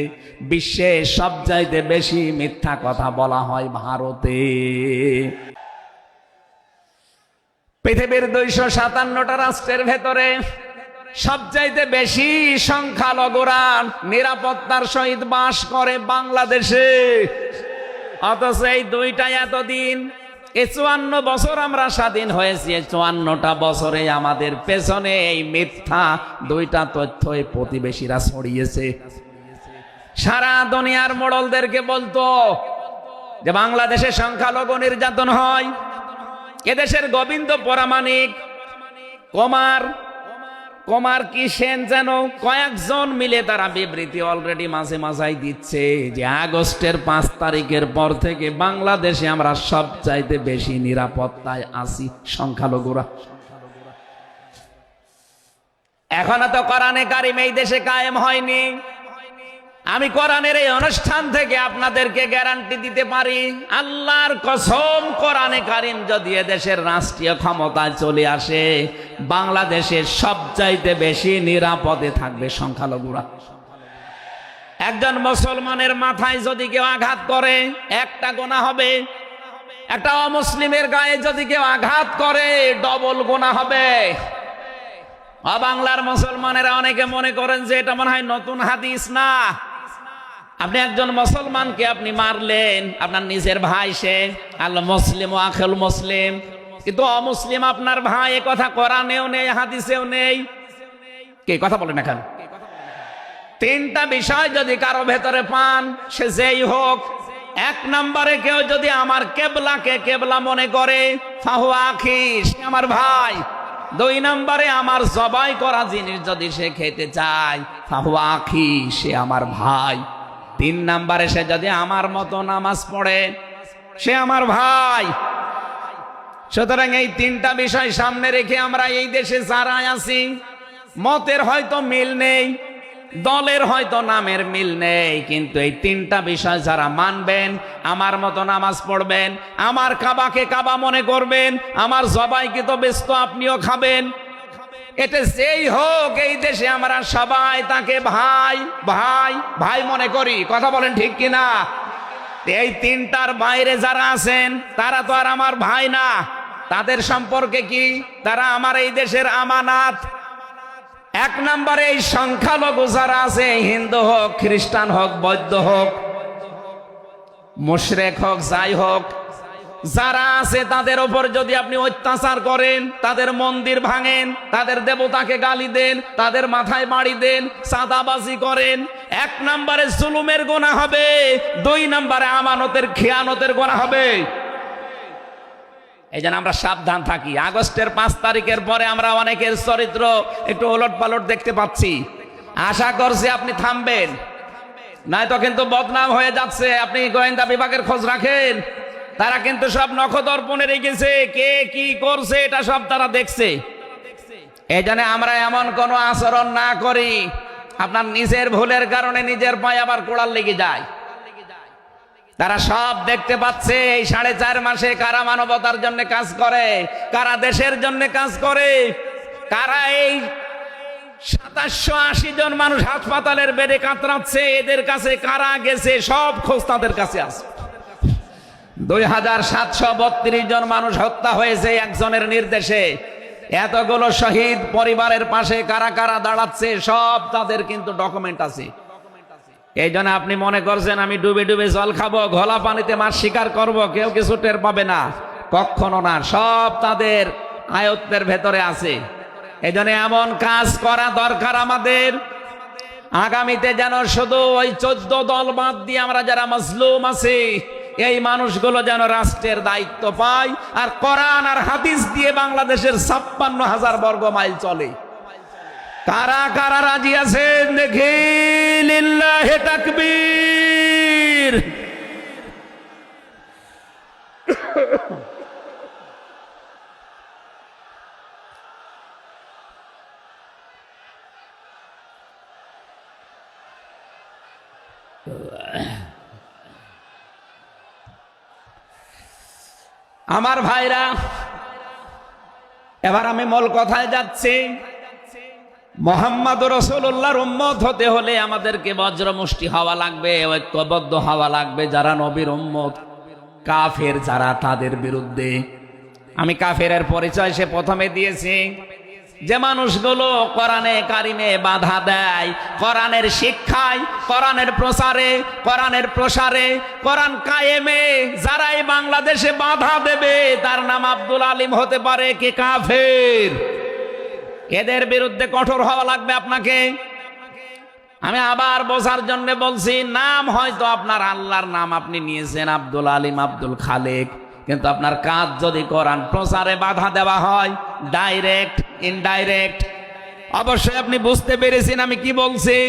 বিশ্বে সবচাইতে বেশি মিথ্যা কথা বলা হয় ভারতে। পৃথিবীর ২৫৭টা রাষ্ট্রের ভেতরে সবচাইতে বেশি সংখ্যালঘুরা নিরাপত্তার সহিত বাস করে বাংলাদেশে। অথচ এই দুইটাই এতদিন, এই ৫৪ বছর আমরা স্বাধীন হয়েছি, ৫৪টা বছরে আমাদের পেছনে এই মিথ্যা দুইটা তথ্যই প্রতিবেশীরা ছড়িয়েছে। সারা দুনিয়ার মোড়লদেরকে বলতো যে বাংলাদেশে সংখ্যালঘু নির্যাতন হয়। এদেশের গোবিন্দ পরামানিক, কুমার কি সেন যেন কয়েকজন মিলে তারা বিবৃতি অলরেডি মাঝে মাঝাই দিচ্ছে যে আগস্টের 5 তারিখের পর থেকে বাংলাদেশে আমরা সবচাইতে বেশি নিরাপত্তায় আছি সংখ্যালঘুরা। এখনো তো কোরআনে কারিম এই দেশে কায়েম হয়নি। আমি কোরআনের এই অনুষ্ঠান থেকে আপনাদেরকে গ্যারান্টি দিতে পারি, আল্লাহর কসম, কোরআনে কারিম যদি এদেশের রাষ্ট্রীয় ক্ষমতায় চলে আসে, বাংলাদেশের সবচাইতে বেশি নিরাপদে থাকবে সংখ্যালঘুরা। একজন মুসলমানের মাথায় যদি কেউ আঘাত করে একটা গুনাহ হবে, একটা অমুসলিমের গায়ে যদি কেউ আঘাত করে ডবল গুনাহ হবে। বাংলার মুসলমানেরা অনেকে মনে করেন যে এটা মনে হয় নতুন হাদিস। না, আপনি একজন মুসলমানকে আপনি মারলেন, আপনার নিজের ভাই, সে আল মুসলিম ও আখুল মুসলিম, কিন্তু অমুসলিম আপনার ভাই, এ কথা কোরআনেও নেই, হাদিসেও নেই। কে কথা বলেন না কেন? তিনটা বিষয় যদি কারো ভেতরে পান, সে যেই হোক। 1 নম্বরে কেউ যদি আমার কেবলাকে কেবলা মনে করে, ফাহুয়া আখি, সে আমার ভাই। 2 নম্বরে আমার জবাই করা জিনিস যদি সে খেতে চায়, ফাহুয়া আখি, সে আমার ভাই। 3 নম্বরে সে যদি আমার মতো নামাজ পড়ে, সে আমার ভাই। সুতরাং এই 3টা বিষয় সামনে রেখে আমরা এই দেশে যারা আছি, মতের হয়তো মিল নেই, দলের হয়তো নামের মিল নেই, কিন্তু এই 3টা বিষয় যারা মানবেন, আমার মতো নামাজ পড়বেন, আমার কাবাকে কাবা মনে করবেন, আমার জবাইকে তো ব্যস্ত আপনিও খাবেন, এটা যেই হোক এই দেশে আমরা সবাই তাকে ভাই ভাই ভাই মনে করি। কথা বলেন ঠিক কিনা? এই 3টার বাইরে যারা আছেন তারা তো আর আমার ভাই না। তাদের সম্পর্কে কি? তারা আমার এই দেশের আমানাত। 1 নম্বরে এই সংখ্যালঘু যারা আছে, হিন্দু হোক, খ্রিস্টান হোক, বৌদ্ধ হোক, মুশরিক হোক, যাই হোক, যারা আছে তাদের উপর যদি আপনি অত্যাচার করেন, তাদের মন্দির ভাঙেন, তাদের দেবতাকে গালি দেন, তাদের মাথায় বাড়ি দেন, চাঁদাবাজি করেন, 1 নম্বরে জুলুমের গুনাহ হবে, 2 নম্বরে আমানতের খেয়ানতের গুনাহ হবে। এই জন্য আমরা সাবধান থাকি। আগস্টের 5 তারিখের পরে আমরা অনেকের চরিত্র একটু ওলট পালট দেখতে পাচ্ছি। আশা করছি আপনি থামবেন, নয়তো কিন্তু বদনাম হয়ে যাচ্ছে। আপনি গোয়েন্দা বিভাগের খোঁজ রাখেন, তারা কিন্তু সব নখদর্পণে রেখেছে, কে কি করছে এটা সব তারা দেখছে। এই জন্য আমরা এমন কোনো আচরণ না করি আপনার নিজের ভুলের কারণে নিজের পায়ে আবার কোড়াল লেগে যায়। তারা সব দেখতে পাচ্ছে এই 4.5 মাসে কারা মানবতার জন্য কাজ করে, কারা দেশের জন্য কাজ করে, কারা এই 2780 জন মানুষ হাসপাতালের বেডে কাতরাচ্ছে, এদের কাছে কারা গেছে সব খোঁজ তাদের কাছে আছে। 2732 জন মানুষ হত্যা হয়েছে একজনের নির্দেশে। এতগুলো শহীদ পরিবারের পাশে কারা কারা দাঁড়াচ্ছে সব তাদের কিন্তু ডকুমেন্ট আছে। এই জন্য আপনি মনে করছেন আমি ডুবে ডুবে জল খাবো, ঘোলা পানিতে মাছ শিকার করব, কেউ কিছু টের পাবে না, কখনো না। সব তাদের আয়ত্তের ভেতরে আছে। এই জন্য এমন কাজ করা দরকার আমাদের, আগামীতে যেন শুধু ওই 14 দল বাদ দিয়ে আমরা যারা মাজলুম আছি, এই মানুষগুলো যেন রাষ্ট্রের দায়িত্ব পায়, আর কোরআন আর হাদিস দিয়ে বাংলাদেশের 56,000 বর্গ মাইল চলে। কারা কারা রাজি আছেন দেখি? লিল্লাহি তাকবীর। আমার ভাইরা, এবার আমি মূল কথায় যাচ্ছি। মুহাম্মদ রাসূলুল্লাহর উম্মত হতে হলে আমাদেরকে বজ্রমুষ্টি হওয়া লাগবে, ঐক্যবদ্ধ হওয়া লাগবে। যারা নবীর উম্মত, কাফের যারা, তাদের বিরুদ্ধে। আমি কাফেরের পরিচয় সে প্রথমে দিয়েছি। যে মানুষগুলো কোরআনে কারিমে বাধা দেয়, কোরআনের শিক্ষায়, কোরআনের প্রচারে, কোরআনের প্রসারে, কোরআন কায়েমে যারাই বাংলাদেশে বাধা দেবে, তার নাম আব্দুল আলিম হতে পারে কে কাফের। এদের বিরুদ্ধে কঠোর হওয়া লাগবে আপনাকে। আমি আবার বোঝার জন্য বলছি, নাম হয়তো আপনার আল্লাহর নাম আপনি নিয়েছেন আব্দুল আলিম, আব্দুল খালেক, কিন্তু আপনার কাজ যদি কোরআন প্রচারে বাধা দেওয়া হয়, ডাইরেক্ট ইনডাইরেক্ট, অবশ্যই আপনি বুঝতে পেরেছেন আমি কি বলছি।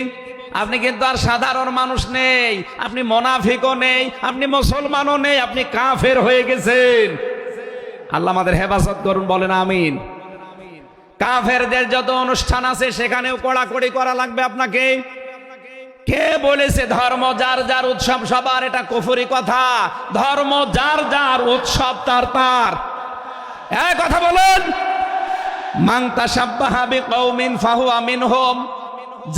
আপনি কিন্তু আর সাধারণ মানুষ নেই, আপনি মুনাফিকও নেই, আপনি মুসলমানও নেই, আপনি কাফের হয়ে গেছেন। আল্লাহ আমাদের হেফাজত করুন, বলেন আমিন। কাফেরদের যত অনুষ্ঠান আছে সেখানেও কড়াকড়ি করা লাগবে আপনাকে। কে বলেছে ধর্ম যার যার উৎসব সবার? এটা কুফরি কথা। ধর্ম যার যার উৎসব তার তার। এই কথা বলুন, মান তাশাব্বাহা বিকওমিন ফাহুয়া মিনহুম।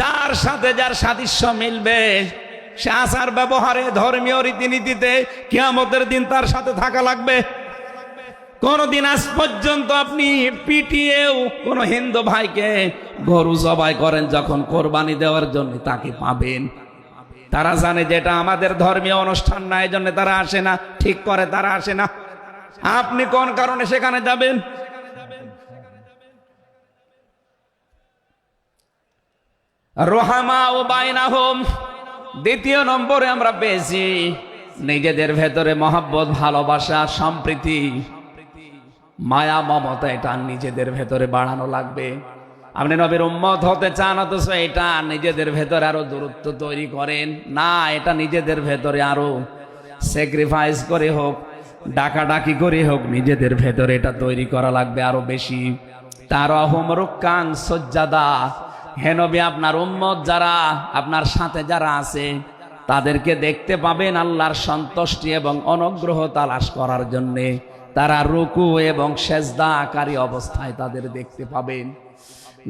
যার সাথে যার সাদৃশ্য মিলবে সে আচার ব্যবহারে ধর্মীয় রীতিনীতিতে কিয়ামতের দিন তার সাথে থাকা লাগবে। কোনদিন আজ পর্যন্ত আপনি পিটিয়েও কোন হিন্দু ভাইকে গরু জবাই করেন যখন কোরবানি দেওয়ার জন্য তাকে পাবেন? তারা জানে যে এটা আমাদের ধর্মীয় অনুষ্ঠান না, এই জন্য তারা আসে না, ঠিক করে তারা আসে না। আপনি কোন কারণে সেখানে যাবেন? রোহামা ও বাইনাহুম। দ্বিতীয় নম্বরে আমরা পেয়েছি নিজেদের ভেতরে মহব্বত, ভালোবাসা, সম্প্রীতি, মায়া, মমতা। এটা নিজেদের ভেতরে বাড়ানো লাগবে। আপনি নবীর উম্মত হতে চান অথচ এটা নিজেদের ভেতরে আরো দূরত্ব তৈরি করেন না। এটা নিজেদের ভেতরে আরো স্যাক্রিফাইস করে হোক, ডাকাডাকি করে হোক, নিজেদের ভেতরে এটা তৈরি করা লাগবে আরো বেশি। তারাহুম রুক্কান সুজ্জাদা। হে নবী, আপনার উম্মত যারা, আপনার সাথে যারা আছে তাদেরকে দেখতে পাবেন আল্লাহর সন্তুষ্টি এবং অনুগ্রহ তালাশ করার জন্যে তারা রুকু এবং সেজদাকারী অবস্থায় তাদের দেখতে পাবেন।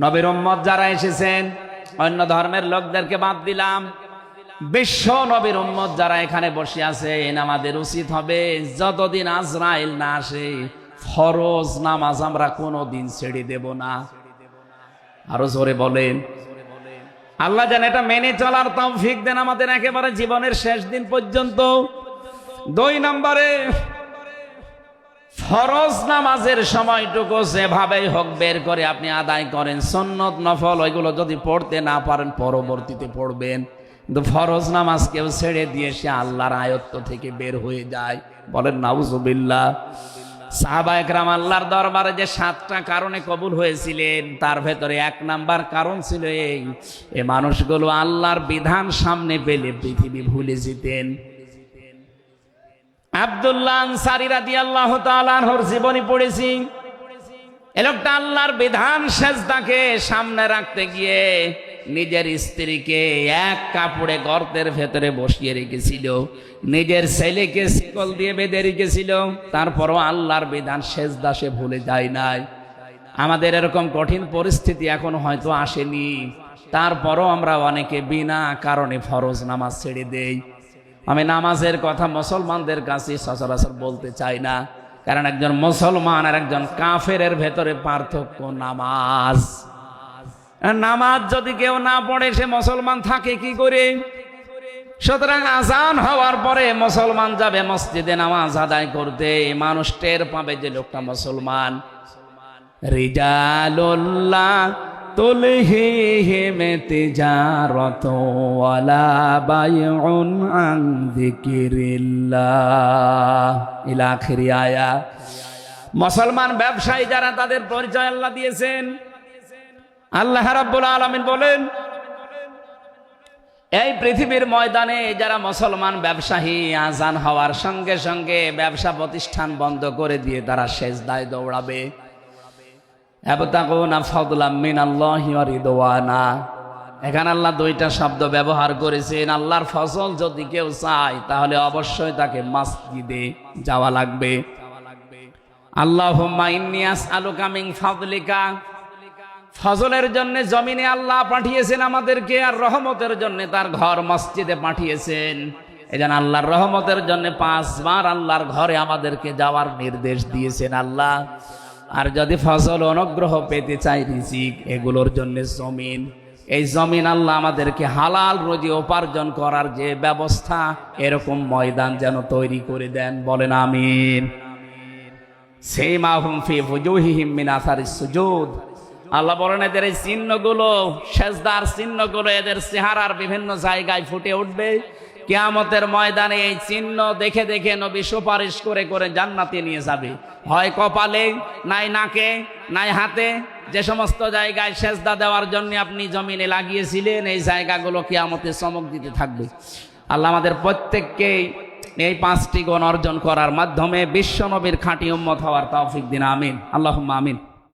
নবীর উম্মত যারা এসেছেন, অন্য ধর্মের লোকদেরকে বাদ দিলাম, বিশ্ব নবীর উম্মত যারা এখানে বসে আছেন, আমাদের উচিত হবে যতদিন আজরাইল না আসে ফরজ নামাজ আমরা কোনোদিন ছেড়ে দেব না। আরো জোরে বলেন। আল্লাহ যেন এটা মেনে চলার তৌফিক দেন আমাদের একেবারে জীবনের শেষ দিন পর্যন্ত। 2 নম্বরে, ফরজ নামাজের সময়টুকু যেভাবেই হোক বের করে আপনি আদায় করেন। সুন্নত নফল ওইগুলো যদি পড়তে না পারেন পরবর্তীতে পড়বেন, কিন্তু ফরজ নামাজ কেউ ছেড়ে দিয়ে সে আল্লাহর আয়ত্ত থেকে বের হয়ে যায়। বলেন নাউজুবিল্লাহ। সাহাবা একরাম আল্লাহর দরবারে যে 7টা কারণে কবুল হয়েছিলেন তার ভেতরে 1 নাম্বার কারণ ছিল এই মানুষগুলো আল্লাহর বিধান সামনে পেলে পৃথিবী ভুলে যেতেন। আব্দুল্লাহ আনসারী রাদিয়াল্লাহু তাআলা আনহুর জীবনী পড়েছি। এই লোকটা আল্লাহর বিধান সেজদাকে সামনে রাখতে গিয়ে নিজের স্ত্রীকে এক কাপড়ে গর্তের ভেতরে বসিয়ে রেখেছিল, নিজের ছেলেকে শিকল দিয়ে বেঁধে রেখেছিল, তারপরও আল্লাহর বিধান সেজদা সে ভুলে যায় নাই। আমাদের এরকম কঠিন পরিস্থিতি এখন হয়তো আসেনি, তারপরও আমরা অনেকে বিনা কারণে ফরজ নামাজ ছেড়ে দেই। আমি নামাজের কথা মুসলমানদের কাছে সচরাচর বলতে চাই না, কারণ একজন মুসলমান আর একজন কাফেরের ভেতরে পার্থক্য নামাজ। নামাজ যদি কেউ না পড়ে সে মুসলমান থাকে কি করে? সুতরাং আজান হওয়ার পরে মুসলমান যাবে মসজিদে নামাজ আদায় করতে, মানুষ টের পাবে যে লোকটা মুসলমান। রিজালুল্লাহ তুলহিহিম তিজারাতু ওয়ালা বাইউন আন যিকিরিল্লাহ ইলা আখিরি আয়াত। মুসলমান ব্যবসায়ী যারা তাদের পরিচয় আল্লাহ দিয়েছেন। আল্লাহ রাব্বুল আলামিন বলেন, এই পৃথিবীর ময়দানে যারা মুসলমান ব্যবসায়ী আজান হওয়ার সঙ্গে সঙ্গে ব্যবসা প্রতিষ্ঠান বন্ধ করে দিয়ে তারা সেজদায় দৌড়াবে। ইয়াবতাগুনা ফাদলাম মিনাল্লাহি ওয়া রিদওয়ানা। এখানে আল্লাহ 2টা শব্দ ব্যবহার করেছেন। আল্লাহর ফজল যদি কেউ চায় তাহলে অবশ্যই তাকে মসজিদে যাওয়া লাগবে। আল্লাহুম্মা ইন্নী আসআলুকা মিন ফাদলিকা। ফজলের জন্য জমিনে আল্লাহ পাঠিয়েছেন আমাদেরকে, আর রহমতের জন্য তার ঘর মসজিদে পাঠিয়েছেন। এজন্য আল্লাহর রহমতের জন্য 5 বার আল্লাহর ঘরে আমাদেরকে যাওয়ার নির্দেশ দিয়েছেন আল্লাহ। আর যদি ফজল অনুগ্রহ পেতে চাই রিজিক, এগুলোর জন্য জমিন, এই জমিন আল্লাহ আমাদেরকে হালাল রুজি উপার্জন করার যে ব্যবস্থা, এরকম ময়দান যেন তৈরি করে দেন। বলেন আমিন। সিমাহুম ফি ফুজুহিহিম মিন আসারিস সুজুদ। আল্লাহ বলেন এদের এই চিহ্নগুলো, সেজদার চিহ্নগুলো এদের চেহারার বিভিন্ন জায়গায় ফুটে উঠবে। কিয়ামতের ময়দানে এই চিহ্ন দেখে দেখে নবী সুপারিশ করে করে জান্নাতে নিয়ে যাবে, হয় কপালে, নাই নাকে, নাই হাতে। যে সমস্ত জায়গায় সেজদা দেওয়ার জন্য আপনি জমিনে লাগিয়েছিলেন, এই জায়গাগুলো কিয়ামতে চমক দিতে থাকবে। আল্লাহ আমাদের প্রত্যেককেই এই 5টি গুণ অর্জন করার মাধ্যমে বিশ্ব নবীর খাঁটি উম্মত হওয়ার তৌফিক দিন। আমিন, আল্লাহুম্মা আমিন।